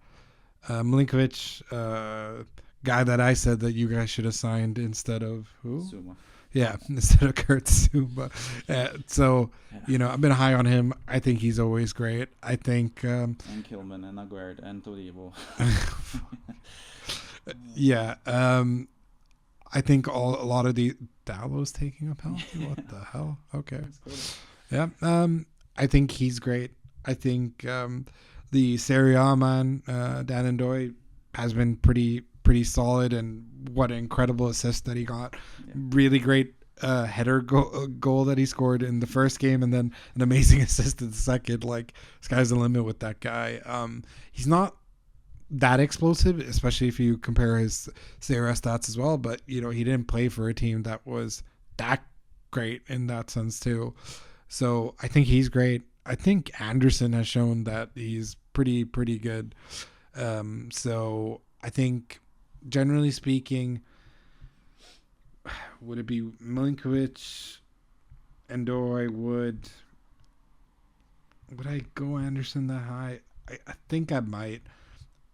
Milinkovic, guy that I said that you guys should have signed instead of who? Zuma. Yeah, instead of Kurt Zuma. I've been high on him. I think he's always great. I think... and Kilman and Aguerd and Todibo. Yeah, I think a lot of the Dallow's taking a penalty. What the hell? Okay. Yeah. I think he's great. I think the Serie A man, Dan Ndoye, has been pretty solid, and what an incredible assist that he got. Yeah. Really great header goal that he scored in the first game, and then an amazing assist in the second. Sky's the limit with that guy. He's not that explosive, especially if you compare his Serie A stats as well, but he didn't play for a team that was that great in that sense too. So I think he's great. I think Anderson has shown that he's pretty good. So I think, generally speaking, would it be Milinkovic, Ndoye, Wood? Would I go Anderson that high? I think I might.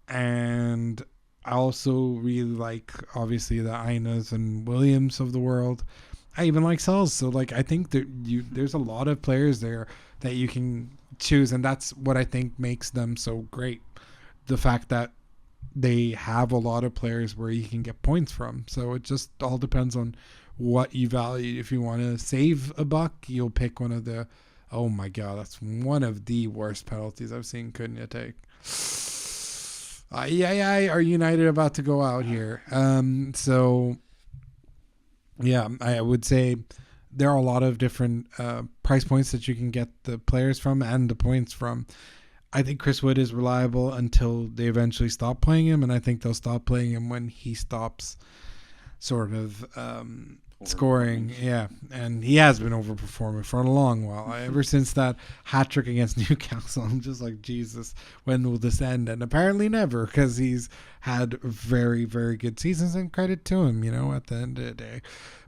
And I also really like, obviously, the Ainas and Williams of the world. I even like Sells. So I think that there's a lot of players there that you can choose, and that's what I think makes them so great. The fact that they have a lot of players where you can get points from. So it just all depends on what you value. If you want to save a buck, you'll pick one of the... Oh my God, that's one of the worst penalties I've seen Cunha take. Are United about to go out here? So, yeah, I would say there are a lot of different price points that you can get the players from and the points from. I think Chris Wood is reliable until they eventually stop playing him, and I think they'll stop playing him when he stops sort of scoring. Yeah, and he has been overperforming for a long while. Ever since that hat trick against Newcastle, I'm just like, Jesus, when will this end? And apparently never, because he's had very, very good seasons, and credit to him, at the end of the day.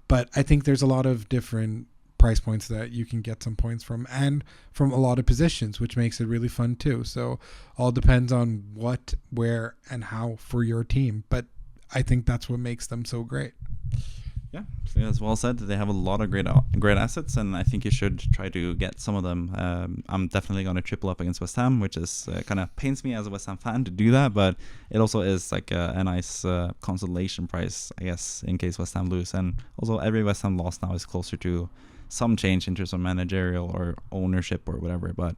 But I think there's a lot of different price points that you can get some points from, and from a lot of positions, which makes it really fun too. So all depends on what, where, and how for your team. But I think that's what makes them so great. Yeah, as well said. They have a lot of great assets, and I think you should try to get some of them. I'm definitely going to triple up against West Ham, which is kind of pains me as a West Ham fan to do that, but it also is like a nice consolation prize, I guess, in case West Ham lose. And also, every West Ham loss now is closer to some change in terms of managerial or ownership or whatever. But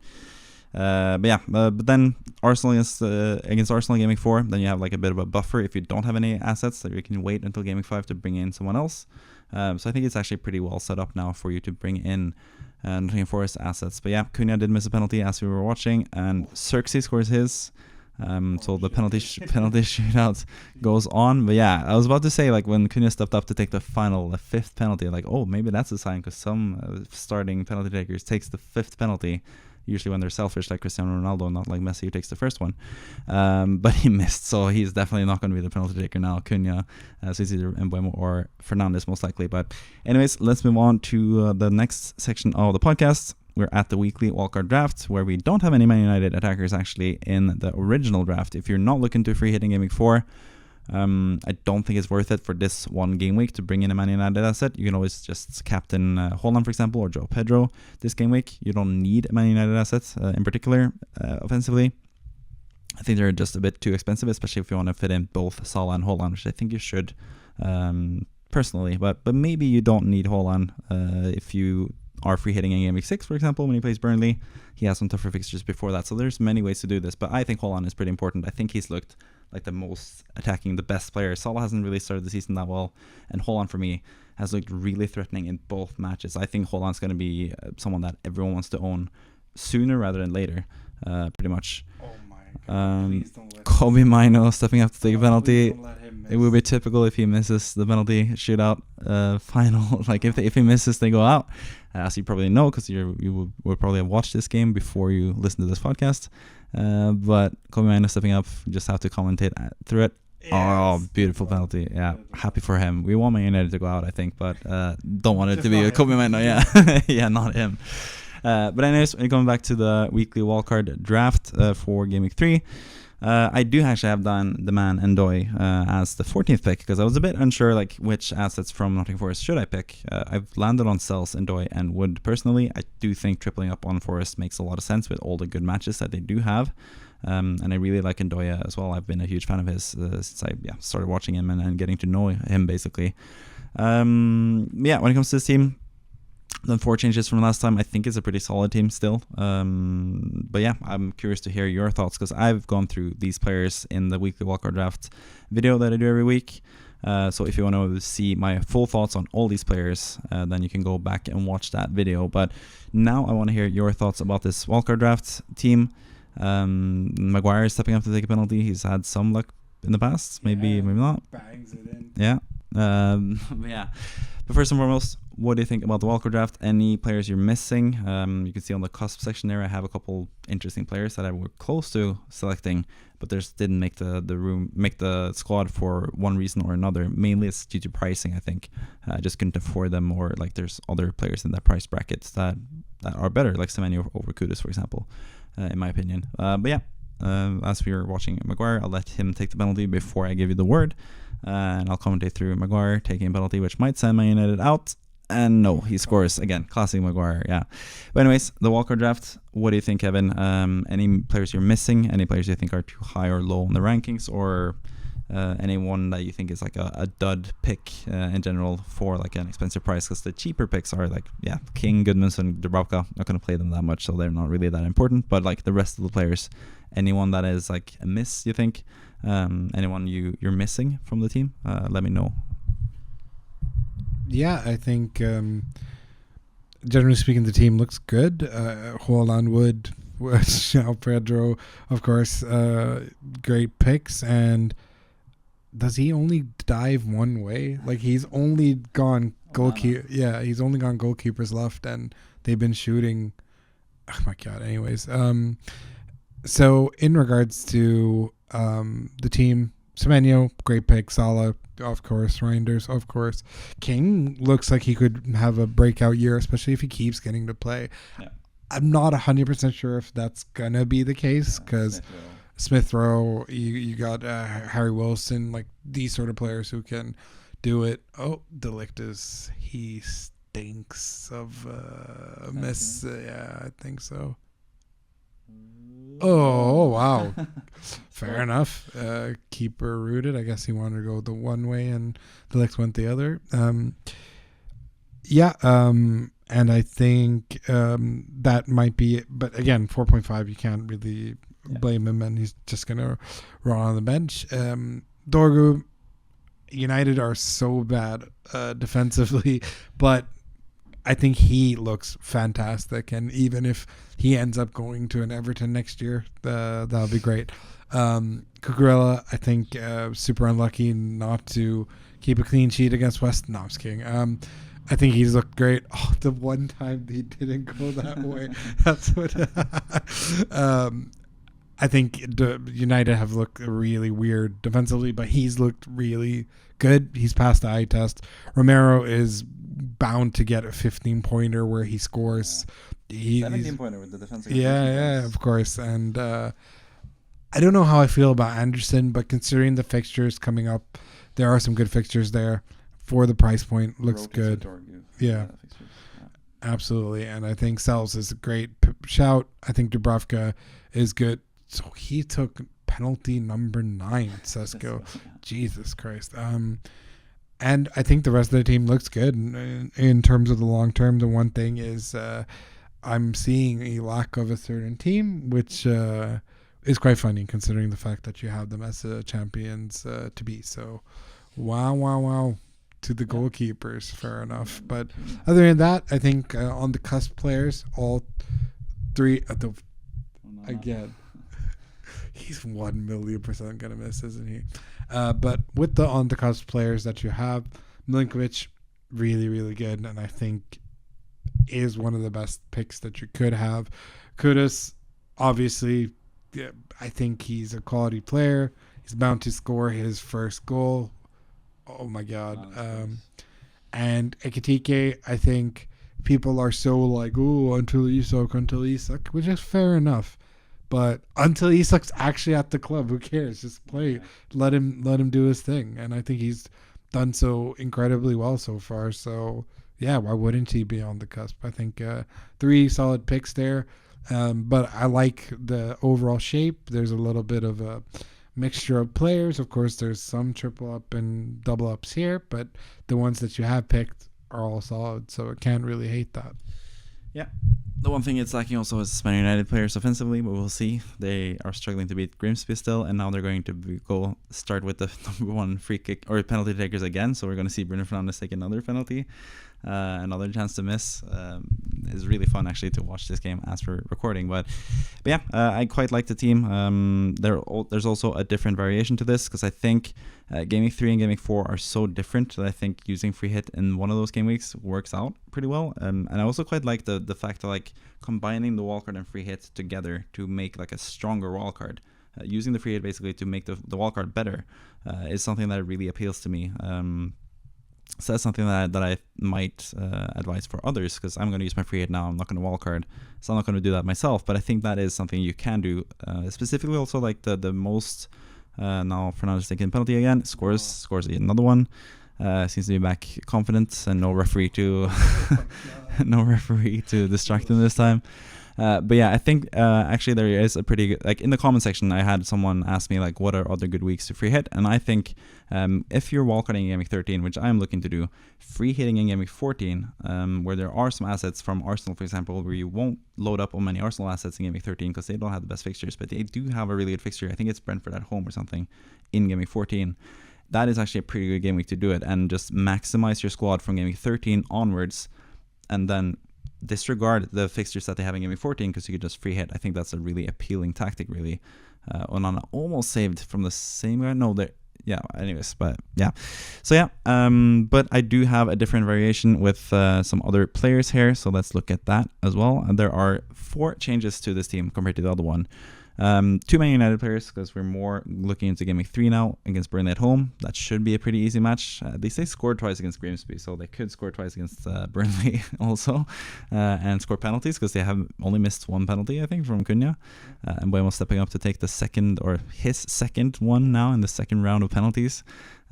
then Arsenal against Arsenal gaming 4, then you have like a bit of a buffer if you don't have any assets, so you can wait until gaming 5 to bring in someone else. So I think it's actually pretty well set up now for you to bring in Nottingham Forest assets. But yeah, Cunha did miss a penalty as we were watching, and Xerxes scores his. So the penalty shootout goes on. But yeah, I was about to say, like, when Cunha stepped up to take the fifth penalty, like, oh, maybe that's a sign, because some starting penalty takers takes the fifth penalty. Usually when they're selfish, like Cristiano Ronaldo, not like Messi, who takes the first one. But he missed, so he's definitely not going to be the penalty taker now, Cunha. So it's either Mbeumo or Fernandes, most likely. But anyways, let's move on to the next section of the podcast. We're at the weekly wildcard draft, where we don't have any Man United attackers actually in the original draft. If you're not looking to free hitting gaming 4, I don't think it's worth it for this one game week to bring in a Man United asset. You can always just captain Haaland, for example, or Joe Pedro this game week. You don't need a Man United asset in particular offensively. I think they're just a bit too expensive, especially if you want to fit in both Salah and Haaland, which I think you should personally. But maybe you don't need Haaland if you are free hitting in game week 6, for example, when he plays Burnley. He has some tougher fixtures before that, so there's many ways to do this. But I think Haaland is pretty important. I think he's looked like the most attacking, the best player. Salah hasn't really started the season that well, and Haaland for me has looked really threatening in both matches. I think Haaland's going to be someone that everyone wants to own sooner rather than later, pretty much. Oh my God, please don't let Kobe Mino stepping up to take a penalty. It It would be typical if he misses the penalty shootout final. Like if he misses, they go out. As you probably know, because you will probably have watched this game before you listen to this podcast. But Kobe Mino stepping up, just have to commentate through it. Yes. Oh, beautiful penalty. Yeah, happy for him. We want Man United to go out, I think, but don't want it to be a Kobe Mino. Yeah, yeah, not him. But anyways, going back to the weekly wildcard draft for Game Week 3, I do actually have done the man Ndoye as the 14th pick, because I was a bit unsure like which assets from Nottingham Forest should I pick. I've landed on Sells, Ndoye, and Wood personally. I do think tripling up on Forest makes a lot of sense with all the good matches that they do have. And I really like Ndoye as well. I've been a huge fan of his since I started watching him and getting to know him, basically. When it comes to this team, done 4 changes from last time. I think it's a pretty solid team still. But yeah, I'm curious to hear your thoughts, because I've gone through these players in the weekly wildcard draft video that I do every week. So if you want to see my full thoughts on all these players, then you can go back and watch that video. But now I want to hear your thoughts about this wildcard draft team. Maguire is stepping up to take a penalty. He's had some luck in the past. Maybe not. Bangs it in. Yeah. But first and foremost, what do you think about the wildcard draft? Any players you're missing? You can see on the cusp section there, I have a couple interesting players that I were close to selecting, but they just didn't make the squad for one reason or another. Mainly it's due to pricing, I think. I just couldn't afford them, or like there's other players in that price bracket that are better, like Semenyo over Kudus, for example, in my opinion. As we were watching Maguire, I'll let him take the penalty before I give you the word. And I'll commentate through Maguire taking a penalty, which might send Man United out. And no, he scores again. Classic Maguire, yeah. But anyways, the wildcard draft. What do you think, Kevin? Any players you're missing? Any players you think are too high or low in the rankings? Or anyone that you think is like a dud pick in general for like an expensive price? Because the cheaper picks are like, King, Goodmanson, Dubravka. Not going to play them that much, so they're not really that important. But like the rest of the players, anyone that is like a miss, you think? Anyone you're missing from the team? Let me know. Yeah, I think generally speaking, the team looks good. Haaland, Wood, Pedro, of course, great picks. And does he only dive one way? Like he's only gone goalkeeper. Yeah, he's only gone goalkeepers left, and they've been shooting. Oh my God. Anyways, so in regards to the team, Semenyo, great pick. Salah, of course. Reinders, of course. King looks like he could have a breakout year, especially if he keeps getting to play. Yeah. I'm not 100% sure if that's going to be the case, because Smith Rowe, you got Harry Wilson, like these sort of players who can do it. Oh, Delict he stinks of miss. Yeah, I think so. Oh, wow. Fair enough. Keeper rooted. I guess he wanted to go the one way and Delict went the other. And I think that might be it. But again, 4.5, you can't really blame him, and he's just going to run on the bench. Dorgu, United are so bad defensively, but I think he looks fantastic, and even if he ends up going to an Everton next year, that'll be great. Cucurella, I think super unlucky not to keep a clean sheet against West. No, I'm just kidding. I think he's looked great. Oh, the one time he didn't go that way. That's what. I think United have looked really weird defensively, but he's looked really good. He's passed the eye test. Romero is bound to get a 15-pointer where he scores. 17-pointer with the defensive. Yeah, of course. And I don't know how I feel about Anderson, but considering the fixtures coming up, there are some good fixtures there for the price point. Looks good. Yeah. Absolutely. And I think Sells is a great shout. I think Dubravka is good. So he took penalty number 9, Sesko. Jesus Christ. And I think the rest of the team looks good in terms of the long term. The one thing is I'm seeing a lack of a certain team, which is quite funny considering the fact that you have them as champions to be. So, wow. To the goalkeepers, fair enough. But other than that, I think on the cusp players, all three at the again. He's 1,000,000% gonna miss, isn't he? But with the on the cusp players that you have, Milinkovic, really, really good, and I think is one of the best picks that you could have. Kudus, obviously, yeah, I think he's a quality player. He's bound to score his first goal. Oh my God. And Ekitike, I think people are so like, oh, until Isak, which is fair enough. But until Isak's actually at the club, who cares? Just play. Let him do his thing. And I think he's done so incredibly well so far. So yeah, why wouldn't he be on the cusp? I think 3 solid picks there. But I like the overall shape. There's a little bit of a mixture of players. Of course, there's some triple up and double ups here, but the ones that you have picked are all solid, so I can't really hate that. Yeah. The one thing it's lacking also is Man United players offensively, but we'll see. They are struggling to beat Grimsby still, and now they're going to go start with the number 1 free kick or penalty takers again. So we're going to see Bruno Fernandes take another penalty, another chance to miss. It's really fun actually to watch this game as we're recording. But yeah, I quite like the team. There's also a different variation to this because I think Game Week 3 and Game Week 4 are so different that I think using free hit in one of those game weeks works out pretty well. And I also quite like the fact that like combining the wildcard and free hit together to make like a stronger wildcard. Using the free hit basically to make the wildcard better is something that really appeals to me. So that's something that I might advise for others because I'm going to use my free hit now. I'm not going to wildcard, so I'm not going to do that myself. But I think that is something you can do. Specifically, also like the most. Now Fernandes taking penalty again. Scores another one. Seems to be back confident and no referee to distract him this time. But yeah, I think actually there is a pretty good, like in the comment section I had someone ask me like what are other good weeks to free hit, and I think if you're wildcarding in Game Week 13, which I'm looking to do, free hitting in Game Week 14, where there are some assets from Arsenal, for example, where you won't load up on many Arsenal assets in Game Week 13 because they don't have the best fixtures, but they do have a really good fixture. I think it's Brentford at home or something in Game Week 14. That is actually a pretty good game week to do it, and just maximize your squad from Game Week 13 onwards, and then disregard the fixtures that they have in Game Week 14 because you could just free hit. I think that's a really appealing tactic, really. Onana almost saved from the same guy. No, there. Yeah. Anyways, but yeah. So yeah. But I do have a different variation with some other players here. So let's look at that as well. And there are 4 changes to this team compared to the other one. 2 Man United players because we're more looking into Game Week 3 now against Burnley at home. That should be a pretty easy match. They say scored twice against Grimsby, so they could score twice against Burnley also and score penalties because they have only missed 1 penalty, I think, from Cunha. And Buemo stepping up to take the second or his second one now in the second round of penalties.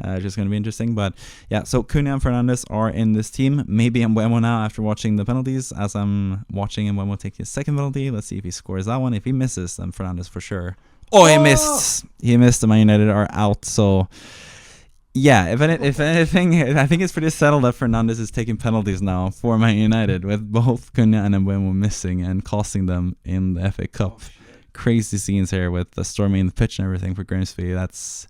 which is going to be interesting. But yeah, so Cunha and Fernandes are in this team. Maybe Mbeumo now after watching the penalties, as I'm watching Mbeumo take his second penalty. Let's see if he scores that one. If he misses, then Fernandes for sure. Oh, he missed. He missed. The Man United are out. So yeah, if anything, I think it's pretty settled that Fernandes is taking penalties now for Man United, with both Cunha and Mbeumo missing and costing them in the FA Cup. Crazy scenes here with the storming the pitch and everything for Grimsby. That's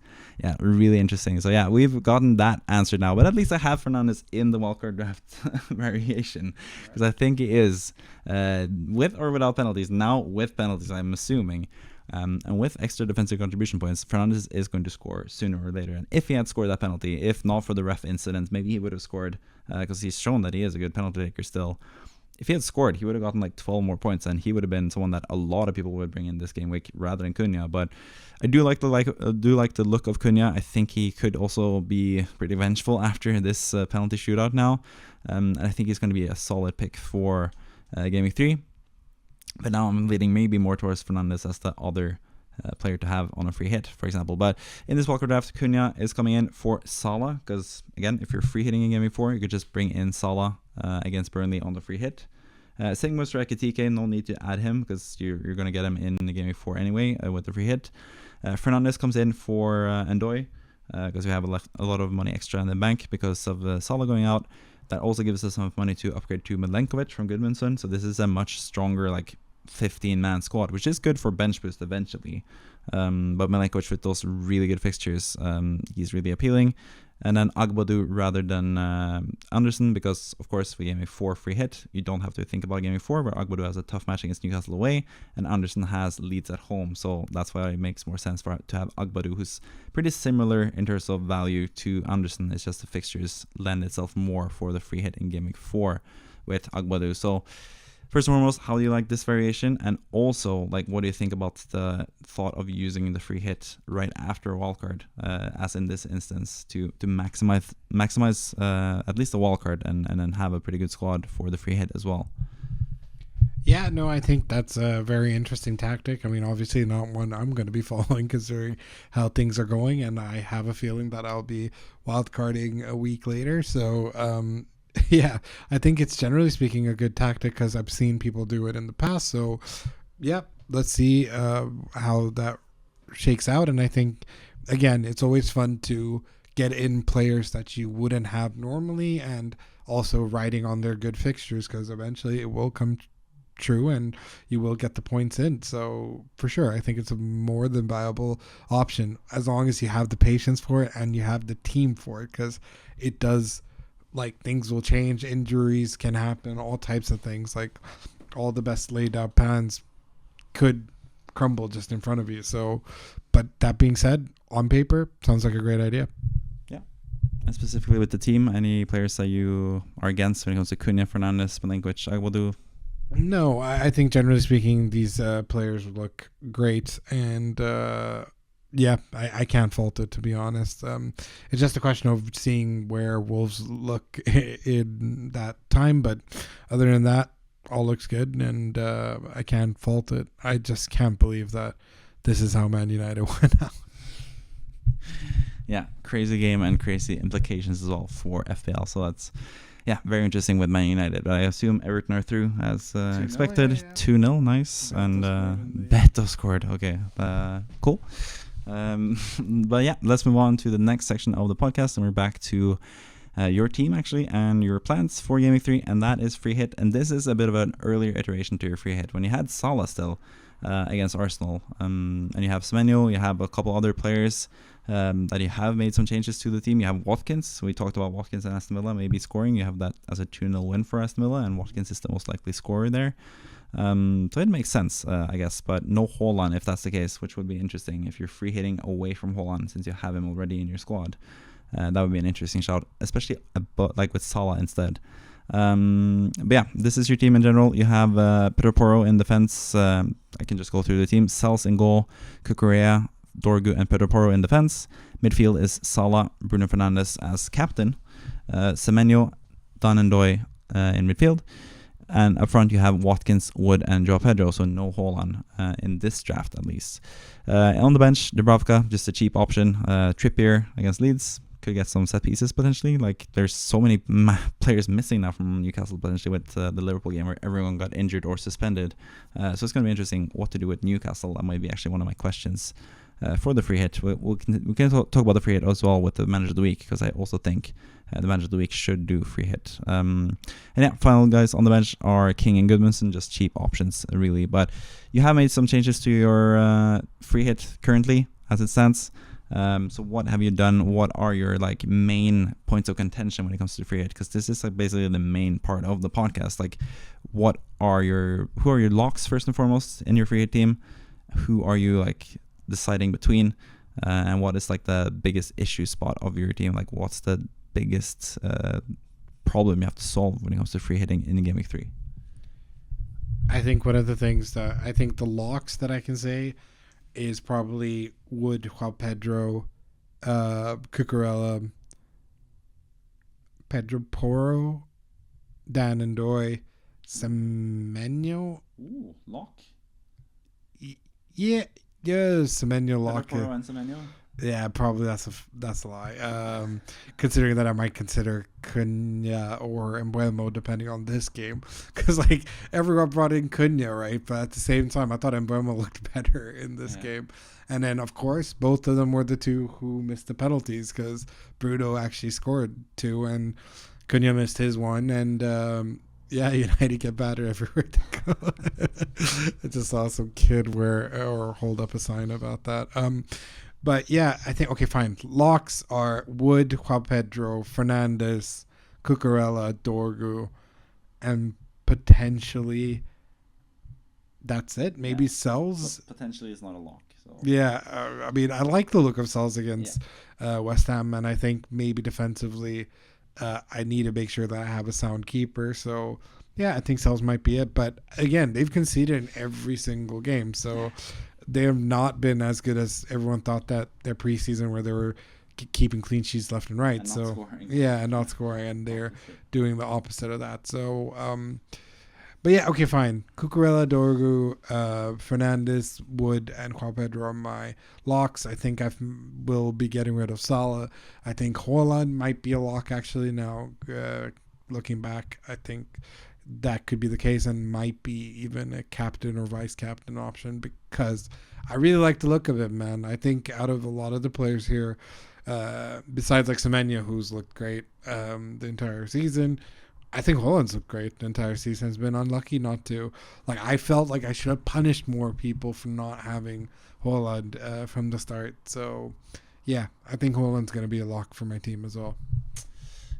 really interesting. So yeah, we've gotten that answered now, but at least I have Fernandes in the wildcard draft variation, because I think he is with or without penalties. Now with penalties, I'm assuming. And with extra defensive contribution points, Fernandes is going to score sooner or later. And if he had scored that penalty, if not for the ref incident, maybe he would have scored, because he's shown that he is a good penalty taker still. If he had scored, he would have gotten like 12 more points, and he would have been someone that a lot of people would bring in this game week rather than Cunha. But I do like the look of Cunha. I think he could also be pretty vengeful after this penalty shootout now. And I think he's going to be a solid pick for game week 3. But now I'm leading maybe more towards Fernandes as the other player to have on a free hit, for example. But in this wildcard draft, Cunha is coming in for Salah, because again, if you're free hitting in game week 4, you could just bring in Salah against Burnley on the free hit. Same with Ekitike, no need to add him because you're going to get him in the game week 4 anyway with the free hit. Fernandes comes in for Ndoye because we have a lot of money extra in the bank because of Salah going out. That also gives us enough money to upgrade to Milenkovic from Goodmanson. So this is a much stronger 15-man squad, which is good for bench boost eventually. But Milenkovic with those really good fixtures, he's really appealing. And then Agbadu rather than Anderson, because of course we game a 4 free hit. You don't have to think about game 4, where Agbadu has a tough match against Newcastle away, and Anderson has Leeds at home. So that's why it makes more sense to have Agbadu, who's pretty similar in terms of value to Anderson. It's just the fixtures lend itself more for the free hit in game 4 with Agbadu. So first and foremost, how do you like this variation? And also, what do you think about the thought of using the free hit right after a wildcard, as in this instance, to maximize at least the wildcard and then have a pretty good squad for the free hit as well? Yeah, no, I think that's a very interesting tactic. I mean, obviously not one I'm going to be following considering how things are going, and I have a feeling that I'll be wildcarding a week later. So, yeah, I think it's generally speaking a good tactic because I've seen people do it in the past. So, yeah, let's see how that shakes out. And I think, again, it's always fun to get in players that you wouldn't have normally, and also riding on their good fixtures, because eventually it will come true and you will get the points in. So for sure, I think it's a more than viable option as long as you have the patience for it and you have the team for it, because it does, things will change, injuries can happen, all types of things. All the best laid out plans could crumble just in front of you. So, but that being said, on paper, sounds like a great idea. Yeah. And specifically with the team, any players that you are against when it comes to Cunha, Fernandes, Milenkovic, Agbadu? No, I think generally speaking, these players look great, and yeah, I can't fault it, to be honest. It's just a question of seeing where Wolves look in that time, but other than that, all looks good, and I can't fault it. I just can't believe that this is how Man United went out. Yeah, crazy game and crazy implications as well for FPL. So that's very interesting with Man United. But I assume Everton are through as expected. 2-0, nice. Beto and Beto scored. Okay, cool. But yeah, let's move on to the next section of the podcast, and we're back to your team actually and your plans for Game Week 3, and that is free hit. And this is a bit of an earlier iteration to your free hit when you had Salah still against Arsenal, and you have Semenyo, you have a couple other players that you have made some changes to the team. You have Watkins. We talked about Watkins and Aston Villa maybe scoring. You have that as a 2-0 win for Aston Villa, and Watkins is the most likely scorer there. So it makes sense, I guess, but no Haaland if that's the case, which would be interesting if you're free hitting away from Haaland since you have him already in your squad. That would be an interesting shout, especially with Salah instead. But yeah, this is your team in general. You have Pedro Porro in defense. I can just go through the team. Sels in goal, Cucurella, Dorgu, and Pedro Porro in defense. Midfield is Salah, Bruno Fernandes as captain, Semenyo, Dan Ndoye in midfield. And up front you have Watkins, Wood, and Joao Pedro, so no Haaland in this draft at least. On the bench, Dubravka, just a cheap option. Trippier against Leeds, could get some set pieces potentially. Like there's so many players missing now from Newcastle potentially with the Liverpool game where everyone got injured or suspended. So it's going to be interesting what to do with Newcastle. That might be actually one of my questions for the free hit. We can talk about the free hit as well with the manager of the week, because I also think the manager of the week should do free hit. And yeah, final guys on the bench are King and Goodmanson, just cheap options really. But you have made some changes to your free hit currently as it stands. So what have you done? What are your like main points of contention when it comes to free hit? Because this is like basically the main part of the podcast. Like, who are your locks first and foremost in your free hit team? Who are you like deciding between? And what is like the biggest issue spot of your team? Like, what's the biggest problem you have to solve when it comes to free hitting in Game Week 3? I think one of the things that I think the locks that I can say is probably Wood, Juan Pedro, Cucurella, Pedro Porro, Dan Ndoye, Semenyo. Ooh, lock. Yeah, Semenyo lock. Pedro Porro and Semenyo. Yeah, probably that's a lie. Considering that I might consider Cunha or Embuemo depending on this game, because like everyone brought in Cunha, right? But at the same time, I thought Embuemo looked better in this game. And then of course, both of them were the two who missed the penalties, because Bruno actually scored 2 and Cunha missed his 1, and yeah, United get battered everywhere they go. I just saw some kid hold up a sign about that. But yeah, I think, okay, fine. Locks are Wood, Juan Pedro, Fernandes, Cucurella, Dorgu, and potentially that's it. Maybe Sells. Potentially is not a lock. So. Yeah, I mean, I like the look of Sells against West Ham, and I think maybe defensively I need to make sure that I have a sound keeper. So yeah, I think Sells might be it. But again, they've conceded in every single game, so they have not been as good as everyone thought that their preseason, where they were keeping clean sheets left and right. And not scoring, and they're doing the opposite of that. So, but yeah, okay, fine. Cucurella, Dorgu, Fernandes, Wood, and Juan Pedro are my locks. I think I will be getting rid of Salah. I think Haaland might be a lock actually now. Looking back, I think that could be the case, and might be even a captain or vice captain option, because I really like the look of it, man. I think out of a lot of the players here, besides like Semenyo, who's looked great the entire season, I think Haaland's looked great the entire season. Has been unlucky not to. Like, I felt like I should have punished more people for not having Haaland from the start. So yeah, I think Haaland's going to be a lock for my team as well.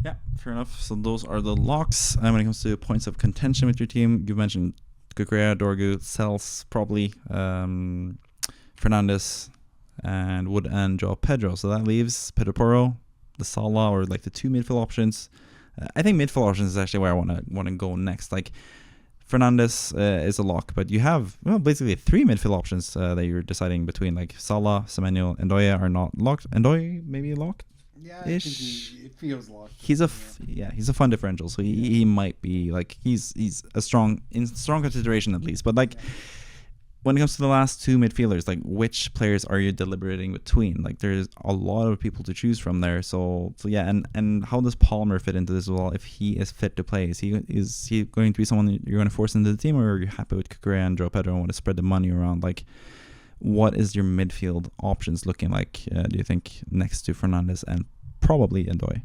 Yeah, fair enough. So those are the locks. And when it comes to points of contention with your team, you mentioned Cucurella, Dorgu, Sells, probably Fernandes, and Wood and Joao Pedro. So that leaves Pedro Porro, the Salah, or like the 2 midfield options. I think midfield options is actually where I want to go next. Like Fernandes is a lock, but you have basically 3 midfield options that you're deciding between. Like Salah, Semenyo, and Ndoye are not locked. Ndoye maybe locked. Yeah, I think it feels locked. He's a fun differential, so he might be like he's a strong consideration at least. But like when it comes to the last 2 midfielders, like which players are you deliberating between? Like there's a lot of people to choose from there. So yeah, and how does Palmer fit into this as well? If he is fit to play, is he going to be someone that you're going to force into the team, or are you happy with Cucurella and Joao Pedro and want to spread the money around? Like, what is your midfield options looking like, do you think, next to Fernandes and probably Ndoye?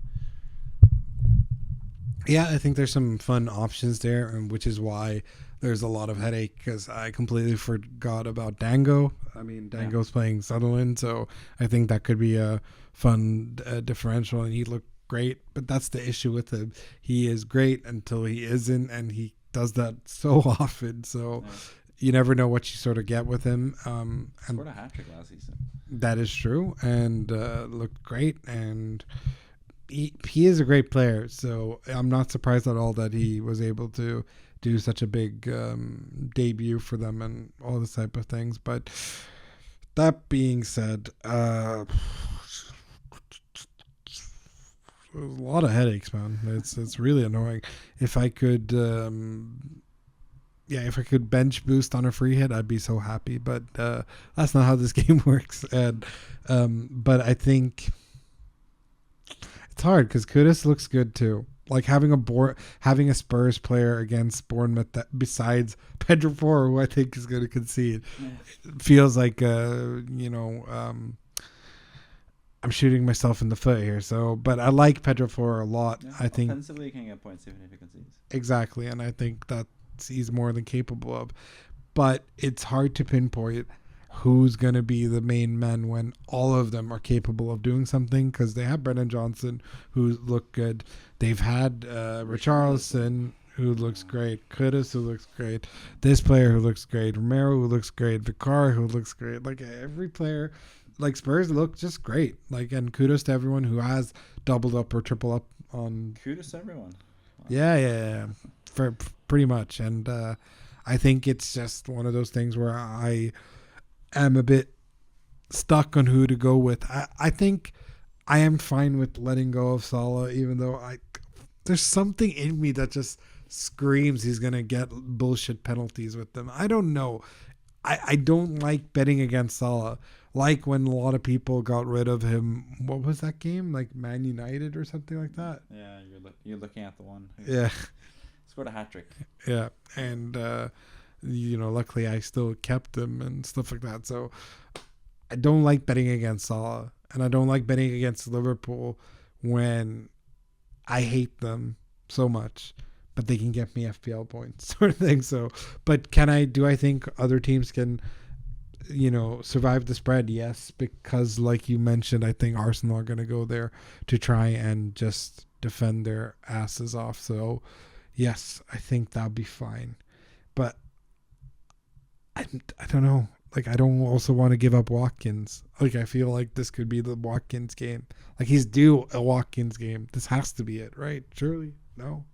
Yeah, I think there's some fun options there, and which is why there's a lot of headache, because I completely forgot about Dango. I mean, Dango's playing Sunderland, so I think that could be a fun differential, and he looked great. But that's the issue with him. He is great until he isn't, and he does that so often. So you never know what you sort of get with him. Scored a hat-trick last season. That is true, and looked great, and he is a great player. So I'm not surprised at all that he was able to do such a big debut for them and all this type of things. But that being said, there's a lot of headaches, man. It's really annoying. If I could if I could bench boost on a free hit, I'd be so happy. But that's not how this game works. And but I think it's hard because Kudus looks good too. Like having a Spurs player against Bournemouth that besides Pedro Porro, who I think is going to concede, feels like I'm shooting myself in the foot here. So, but I like Pedro Porro a lot. I think offensively you can get points even if he concedes. Exactly, and I think that he's more than capable of. But it's hard to pinpoint who's going to be the main men when all of them are capable of doing something, because they have Brennan Johnson, who looked good. They've had Richarlison, who looks great. Kudus, who looks great. This player, who looks great. Romero, who looks great. Vicar, who looks great. Like every player, like Spurs look just great. Like, and kudos to everyone who has doubled up or triple up on. Kudos to everyone. Wow. Yeah. For pretty much, and I think it's just one of those things where I am a bit stuck on who to go with. I think I am fine with letting go of Salah, even though there's something in me that just screams he's gonna get bullshit penalties with them. I don't know. I don't like betting against Salah. Like when a lot of people got rid of him. What was that game? Like Man United or something like that? Yeah, you're looking at the one who scored a hat-trick. Yeah, and luckily I still kept him and stuff like that. So I don't like betting against Salah, and I don't like betting against Liverpool when I hate them so much, but they can get me FPL points sort of thing. So, but do I think other teams can, survive the spread? Yes, because like you mentioned, I think Arsenal are going to go there to try and just defend their asses off. So yes, I think that'll be fine. But I don't know. Like, I don't also want to give up Watkins. Like, I feel like this could be the Watkins game. Like, he's due a Watkins game. This has to be it, right? Surely? No?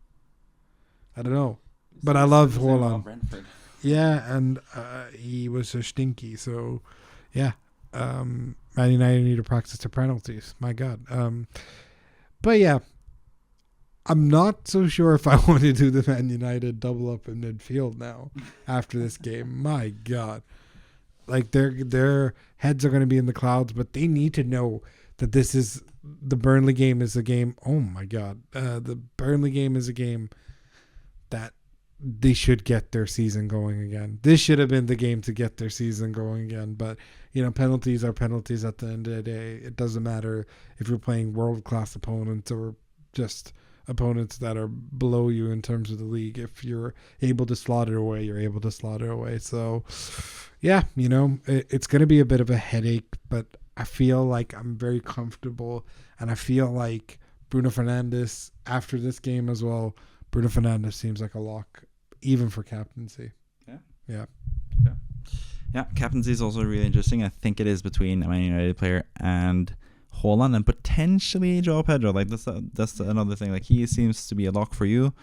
I don't know. But I love Haaland. Yeah, and he was so stinky. So, yeah. Man United need to practice their penalties. My God. But, yeah. I'm not so sure if I want to do the Man United double up in midfield now after this game. My God. Like, their heads are going to be in the clouds, but they need to know that the Burnley game is a game. Oh, my God. The Burnley game is a game that they should get their season going again. This should have been the game to get their season going again. But, penalties are penalties at the end of the day. It doesn't matter if you're playing world-class opponents or just opponents that are below you in terms of the league. If you're able to slaughter away, you're able to slaughter away. So, yeah, it's going to be a bit of a headache, but I feel like I'm very comfortable, and I feel like Bruno Fernandes, after this game as well, Bruno Fernandes seems like a lock, even for captaincy. Yeah. Yeah, captaincy is also really interesting. I think it is between a Man United player and Haaland and potentially Joao Pedro. Like that's another thing. Like, he seems to be a lock for you.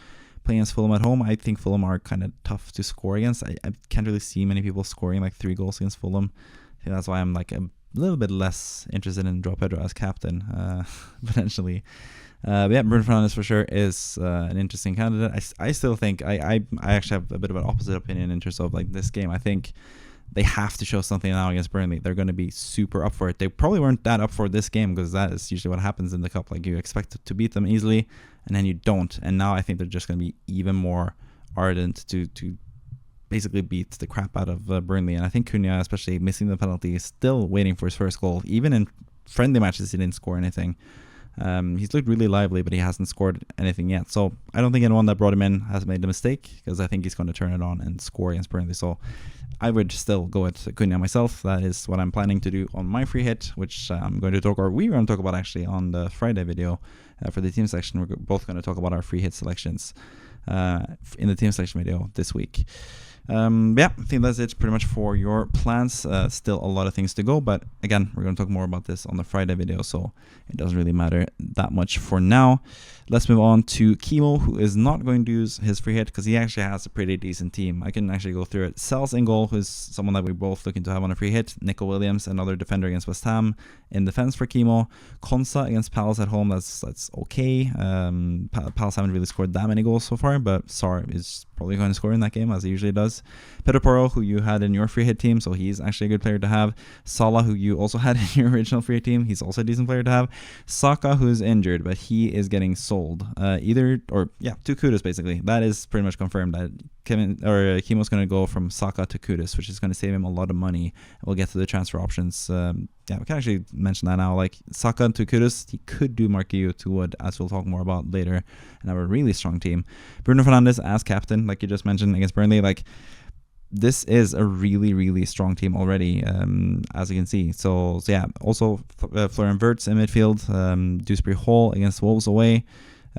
Playing against Fulham at home, I think Fulham are kind of tough to score against. I can't really see many people scoring like 3 goals against Fulham. I think that's why I'm like a little bit less interested in Joao Pedro as captain, potentially. But yeah, Bruno Fernandes for sure is an interesting candidate. I still think I actually have a bit of an opposite opinion in terms of like this game. I think they have to show something now against Burnley. They're going to be super up for it. They probably weren't that up for this game because that is usually what happens in the cup. Like, you expect to beat them easily, and then you don't. And now I think they're just going to be even more ardent to basically beat the crap out of Burnley. And I think Cunha, especially missing the penalty, is still waiting for his first goal. Even in friendly matches, he didn't score anything. He's looked really lively, but he hasn't scored anything yet. So I don't think anyone that brought him in has made a mistake, because I think he's going to turn it on and score against Burnley. So I would still go with Cunha myself. That is what I'm planning to do on my free hit, which I'm going to talk, or we're going to talk about actually on the Friday video for the team section. We're both going to talk about our free hit selections in the team selection video this week. Yeah, I think that's it pretty much for your plans. Still a lot of things to go, but again, we're going to talk more about this on the Friday video, so it doesn't really matter that much for now. Let's move on to Kimo, who is not going to use his free hit because he actually has a pretty decent team. I can actually go through it. Sells in goal, who's someone that we're both looking to have on a free hit. Nico Williams, another defender against West Ham. In defense for Kimo, Konsa against Palace at home. That's okay. Palace haven't really scored that many goals so far, but Sarr is probably going to score in that game, as he usually does. Fernandes, Pedro Porro, who you had in your free hit team, so he's actually a good player to have. Salah, who you also had in your original free hit team, he's also a decent player to have. Saka, who's injured, but he is getting sold. To Kudus, basically. That is pretty much confirmed that Kimo's going to go from Saka to Kudus, which is going to save him a lot of money. We'll get to the transfer options. We can actually mention that now. Like Saka to Kudus, he could do Marquinhos to Wood, as we'll talk more about later, and have a really strong team. Bruno Fernandes as captain, like you just mentioned, against Burnley. Like, this is a really, really strong team already, as you can see. So yeah, also Florian Wirtz in midfield, Dewsbury Hall against Wolves away.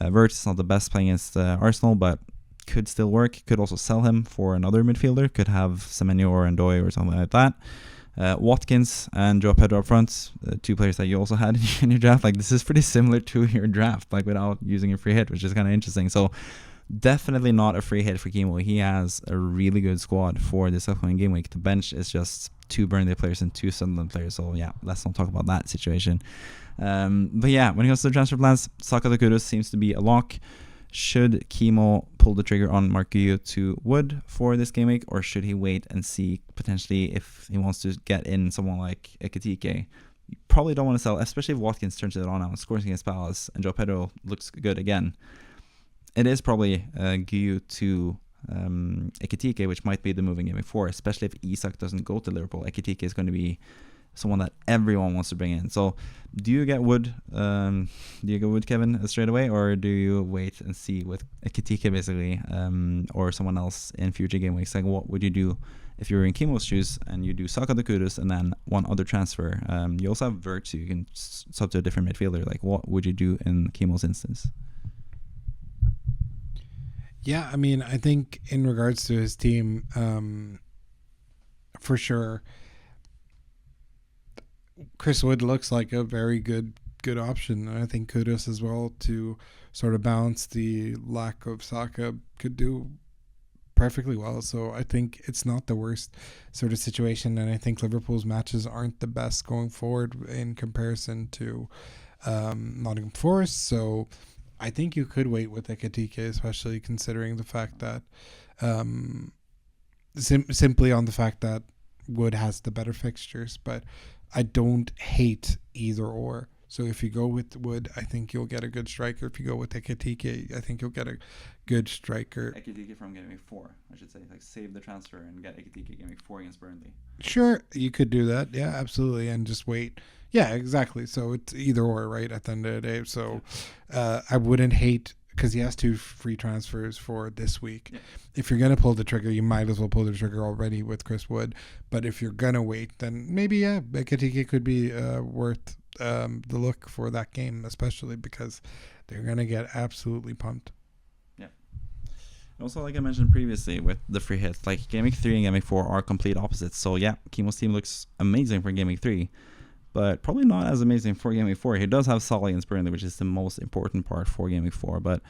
Wirtz is not the best playing against Arsenal, but could still work. Could also sell him for another midfielder. Could have Semenyo or Ndoye or something like that. Watkins and Joao Pedro up front, two players that you also had in your draft. Like, this is pretty similar to your draft, like without using a free hit, which is kind of interesting. So definitely not a free hit for Kimo. He has a really good squad for this upcoming game week. The bench is just 2 Burnley players and 2 Sunderland players. So yeah, let's not talk about that situation. But yeah, when it comes to the transfer plans, Saka to Kudus seems to be a lock. Should Kimo pull the trigger on Marquinhos to Wood for this game week, or should he wait and see potentially if he wants to get in someone like Ekitike? You probably don't want to sell, especially if Watkins turns it on now and scores against Palace and Joao Pedro looks good again. It is probably Guyu to Ekitike, which might be the moving game week 4, especially if Isak doesn't go to Liverpool. Ekitike is going to be someone that everyone wants to bring in. So do you get Wood, Kevin, straight away, or do you wait and see with Ekitike basically, or someone else in future game weeks? Like, what would you do if you're in Kimo's shoes and you do Saka to Kudus and then one other transfer? You also have Wirtz, so you can sub to a different midfielder. Like, what would you do in Kimo's instance? Yeah, I mean, I think in regards to his team, for sure, Chris Wood looks like a very good option. I think Kudus as well, to sort of balance the lack of Saka, could do perfectly well. So I think it's not the worst sort of situation, and I think Liverpool's matches aren't the best going forward in comparison to Nottingham Forest. So I think you could wait with Ekitike, especially considering the fact that simply on the fact that Wood has the better fixtures, but I don't hate either or. So if you go with Wood, I think you'll get a good striker. If you go with Ekitike, I think you'll get a good striker. Ekitike from game week 4, I should say. Like, save the transfer and get Ekitike game week 4 against Burnley. Sure, you could do that. Yeah, absolutely. And just wait. Yeah, exactly. So it's either or, right, at the end of the day. So I wouldn't hate, because he has 2 free transfers for this week. Yeah. If you're going to pull the trigger, you might as well pull the trigger already with Chris Wood. But if you're going to wait, then maybe, yeah, Ekitike could be worth the look for that game, especially because they're going to get absolutely pumped. Yeah. Also, like I mentioned previously with the free hits, like game week 3 and game week 4 are complete opposites. So yeah, Kimo's team looks amazing for game week 3, but probably not as amazing for game week 4. He does have Salah against Burnley, which is the most important part for game week 4, but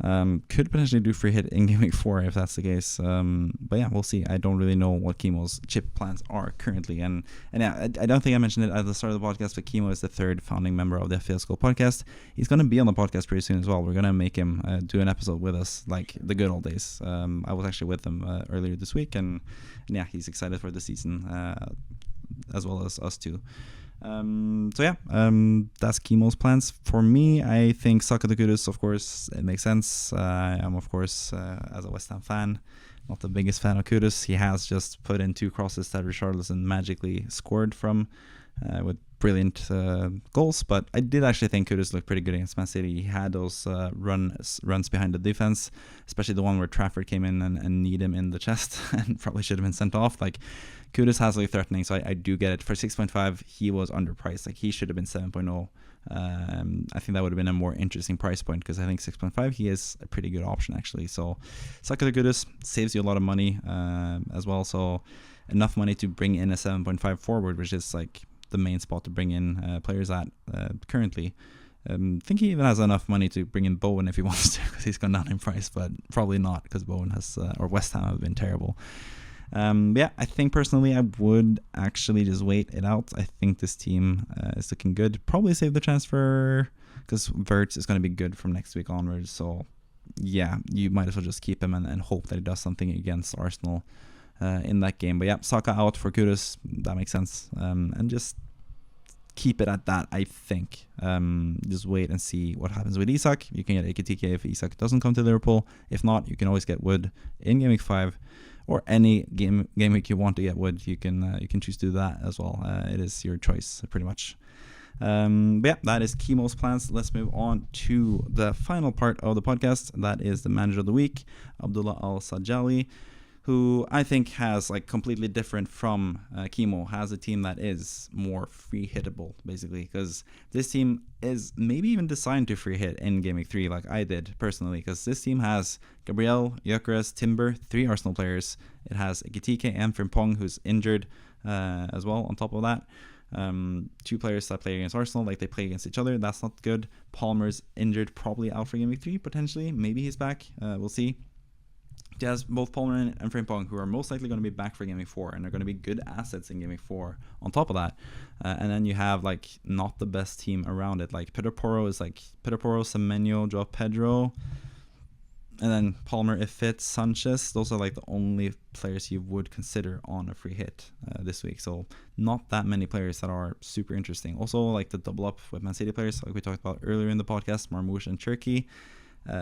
could potentially do free hit in game week 4 if that's the case. But yeah, we'll see. I don't really know what Kimo's chip plans are currently, and yeah, I don't think I mentioned it at the start of the podcast, but Kimo is the 3rd founding member of the FPL School podcast. He's going to be on the podcast pretty soon as well. We're going to make him do an episode with us, like the good old days. I was actually with him earlier this week, and yeah, he's excited for the season as well as us too. That's Kimo's plans. For me, I think Saka to Kudus, of course, it makes sense. I'm, of course, as a West Ham fan, not the biggest fan of Kudus. He has just put in 2 crosses that Richarlison magically scored from with brilliant goals, but I did actually think Kudus looked pretty good against Man City. He had those runs behind the defense, especially the one where Trafford came in and kneed him in the chest and probably should have been sent off. Like, Kudus has like threatening, so I do get it. For 6.5, he was underpriced. Like, he should have been 7.0. I think that would have been a more interesting price point, because I think 6.5, he is a pretty good option actually. So Saka to Kudus saves you a lot of money as well. So enough money to bring in a 7.5 forward, which is like the main spot to bring in players at currently. I think he even has enough money to bring in Bowen if he wants to, because he's gone down in price, but probably not, because Bowen has or West Ham have been terrible. Yeah, I think personally I would actually just wait it out. I think this team is looking good. Probably save the transfer, because Wirtz is going to be good from next week onwards. So yeah, you might as well just keep him and hope that he does something against Arsenal in that game. But yeah, Saka out for Kudus, that makes sense. And just keep it at that, I think. Just wait and see what happens with Isak. You can get Ekitike if Isak doesn't come to Liverpool. If not, you can always get Wood in Game Week 5, or any game week you want to get Wood. You can choose to do that as well. It is your choice, pretty much. But yeah, that is Kimo's plans. Let's move on to the final part of the podcast. That is the manager of the week, Abdullah Al-Sajali, who I think has, like, completely different from Kimo, has a team that is more free hittable, basically, because this team is maybe even designed to free hit in Game Week 3, like I did personally, because this team has Gabriel, Gyökeres, Timber, 3 Arsenal players. It has Ekitike and Frimpong, who's injured as well on top of that. 2 players that play against Arsenal, like they play against each other. That's not good. Palmer's injured, probably out for Game Week 3, potentially. Maybe he's back. We'll see. He has both Palmer and Frimpong, who are most likely going to be back for Game Week 4, and are going to be good assets in Game Week 4 on top of that. And then you have, like, not the best team around it. Like, Pedro Porro, Semenyo, Joao Pedro, and then Palmer if fit, Sanchez. Those are, like, the only players you would consider on a free hit this week. So not that many players that are super interesting. Also, like, the double up with Man City players, like we talked about earlier in the podcast, Marmoush and Cherki.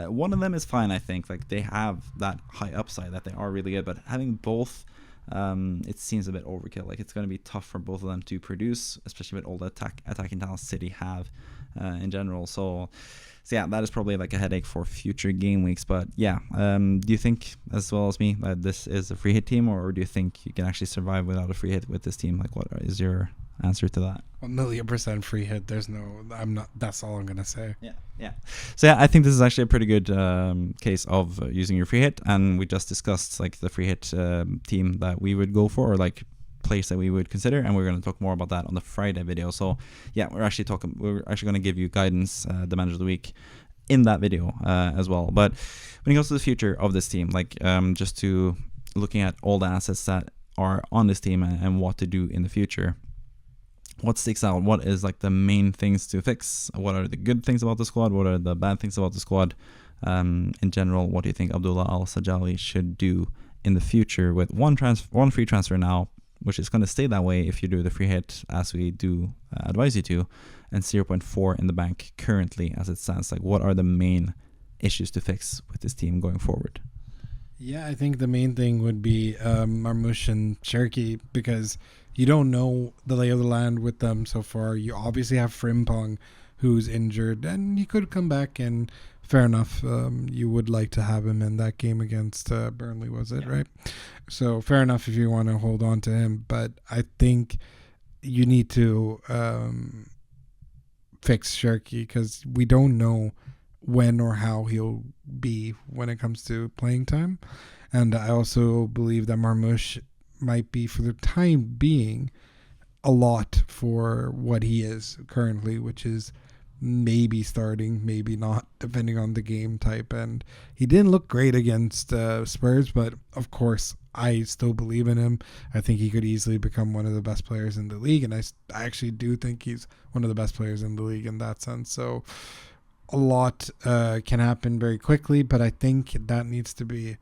One of them is fine, I think. Like, they have that high upside that they are really good, but having both, it seems a bit overkill. Like, it's going to be tough for both of them to produce, especially with all the attacking talent City have in general. So yeah, that is probably like a headache for future game weeks. But yeah, do you think, as well as me, that this is a free hit team, or do you think you can actually survive without a free hit with this team? Like, what is your answer to that? 1,000,000% free hit. I'm not. That's all I'm gonna say. Yeah. So yeah, I think this is actually a pretty good case of using your free hit, and we just discussed, like, the free hit team that we would go for, or like place that we would consider, and we're going to talk more about that on the Friday video. So yeah, we're actually going to give you guidance, the manager of the week, in that video as well. But when it comes to the future of this team, like, just to looking at all the assets that are on this team and what to do in the future, what sticks out? What is, like, the main things to fix? What are the good things about the squad? What are the bad things about the squad? In general, what do you think Abdullah Al-Sajali should do in the future with one free transfer now, which is going to stay that way if you do the free hit, as we do advise you to, and 0.4 in the bank currently as it stands? Like, what are the main issues to fix with this team going forward? Yeah, I think the main thing would be Marmoush and Cherki, because you don't know the lay of the land with them so far. You obviously have Frimpong, who's injured, and he could come back, and fair enough. You would like to have him in that game against Burnley, was it, right? So fair enough if you want to hold on to him, but I think you need to fix Cherki, because we don't know when or how he'll be when it comes to playing time. And I also believe that Marmoush might be, for the time being, a lot for what he is currently, which is maybe starting, maybe not, depending on the game type. And he didn't look great against Spurs, but of course I still believe in him. I think he could easily become one of the best players in the league, and I actually do think he's one of the best players in the league in that sense. So a lot can happen very quickly, but I think that needs to be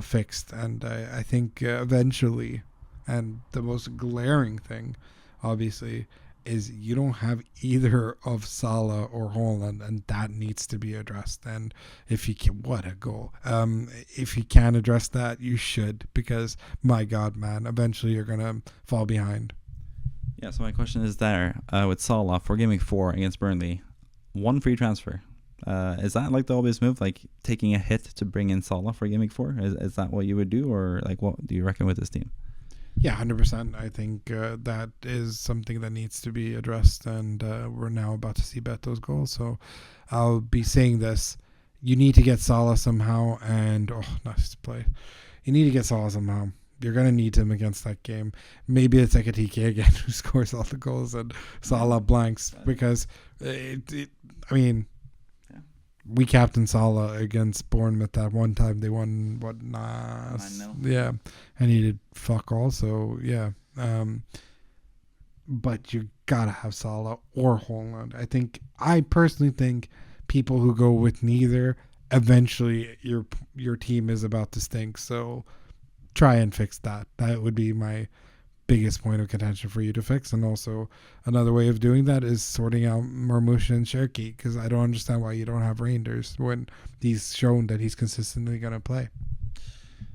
fixed. And I think eventually, and the most glaring thing, obviously, is you don't have either of Salah or Haaland, and that needs to be addressed. And if you can, what a goal. If you can address that, you should, because my God, man, eventually you're going to fall behind. Yeah, so my question is there, with Salah for Game Week 4 against Burnley, one free transfer. Is that, like, the obvious move, like taking a hit to bring in Salah for Game Week 4? Is that what you would do, or like what do you reckon with this team? Yeah, 100%. I think that is something that needs to be addressed, and we're now about to see Beto's goal. So I'll be saying this. You need to get Salah somehow, and nice play. You need to get Salah somehow. You're going to need him against that game. Maybe it's Ekitike again who scores all the goals and Salah blanks, because we captained Salah against Bournemouth that one time. They won, 9-0. Yeah, and he did fuck all. So yeah, but you gotta have Salah or Haaland. I personally think people who go with neither eventually your team is about to stink. So try and fix that. That would be my biggest point of contention for you to fix. And also another way of doing that is sorting out Marmoush and Cherky, because I don't understand why you don't have Reinders when he's shown that he's consistently going to play.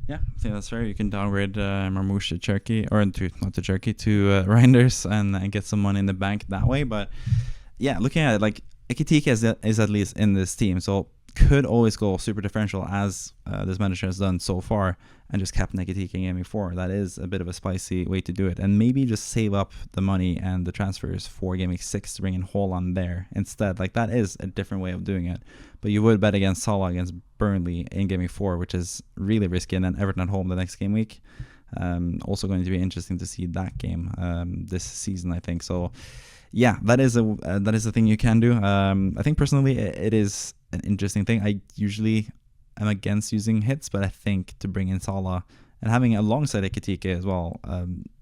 Yeah, I think that's fair. You can downgrade Marmoush to Cherky, or not to Cherky, to Reinders and get some money in the bank that way. But yeah, looking at it, like Ekitike is at least in this team, so could always go super differential as this manager has done so far, and just captain Ekitike in Gaming 4. That is a bit of a spicy way to do it, and maybe just save up the money and the transfers for Gaming 6 to bring in Haaland there instead. Like, that is a different way of doing it. But you would bet against Salah against Burnley in Gaming 4, which is really risky, and then Everton at home the next game week. Also going to be interesting to see that game this season, I think. So yeah, that is a thing you can do. I think personally it is an interesting thing. I usually am against using hits, but I think to bring in Salah and having alongside Ekitike as well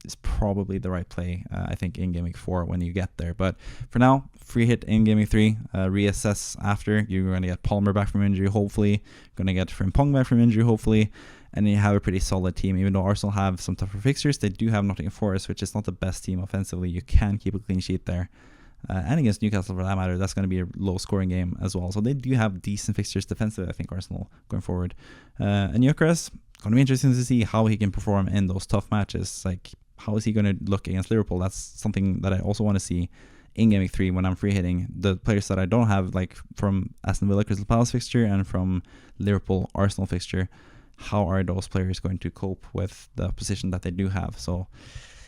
is probably the right play, I think, in Gaming 4 when you get there. But for now, free hit in Gaming 3, reassess after. You're going to get Palmer back from injury, hopefully. You're going to get Frimpong back from injury, hopefully. And you have a pretty solid team. Even though Arsenal have some tougher fixtures, they do have Nottingham Forest, which is not the best team offensively. You can keep a clean sheet there. And against Newcastle, for that matter, that's going to be a low-scoring game as well. So they do have decent fixtures defensively, I think, Arsenal, going forward. And Gyökeres, going to be interesting to see how he can perform in those tough matches. Like, how is he going to look against Liverpool? That's something that I also want to see in Gaming 3 when I'm free hitting. The players that I don't have, like from Aston Villa Crystal Palace fixture and from Liverpool Arsenal fixture, how are those players going to cope with the position that they do have? So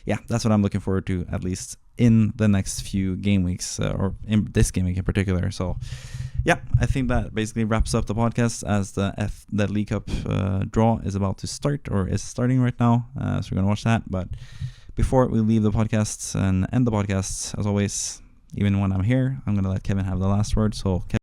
yeah, that's what I'm looking forward to, at least in the next few game weeks, or in this game week in particular. So yeah, I think that basically wraps up the podcast, as the League Cup draw is about to start, or is starting right now. So we're going to watch that. But before we leave the podcast and end the podcast, as always, even when I'm here, I'm going to let Kevin have the last word. So Kevin,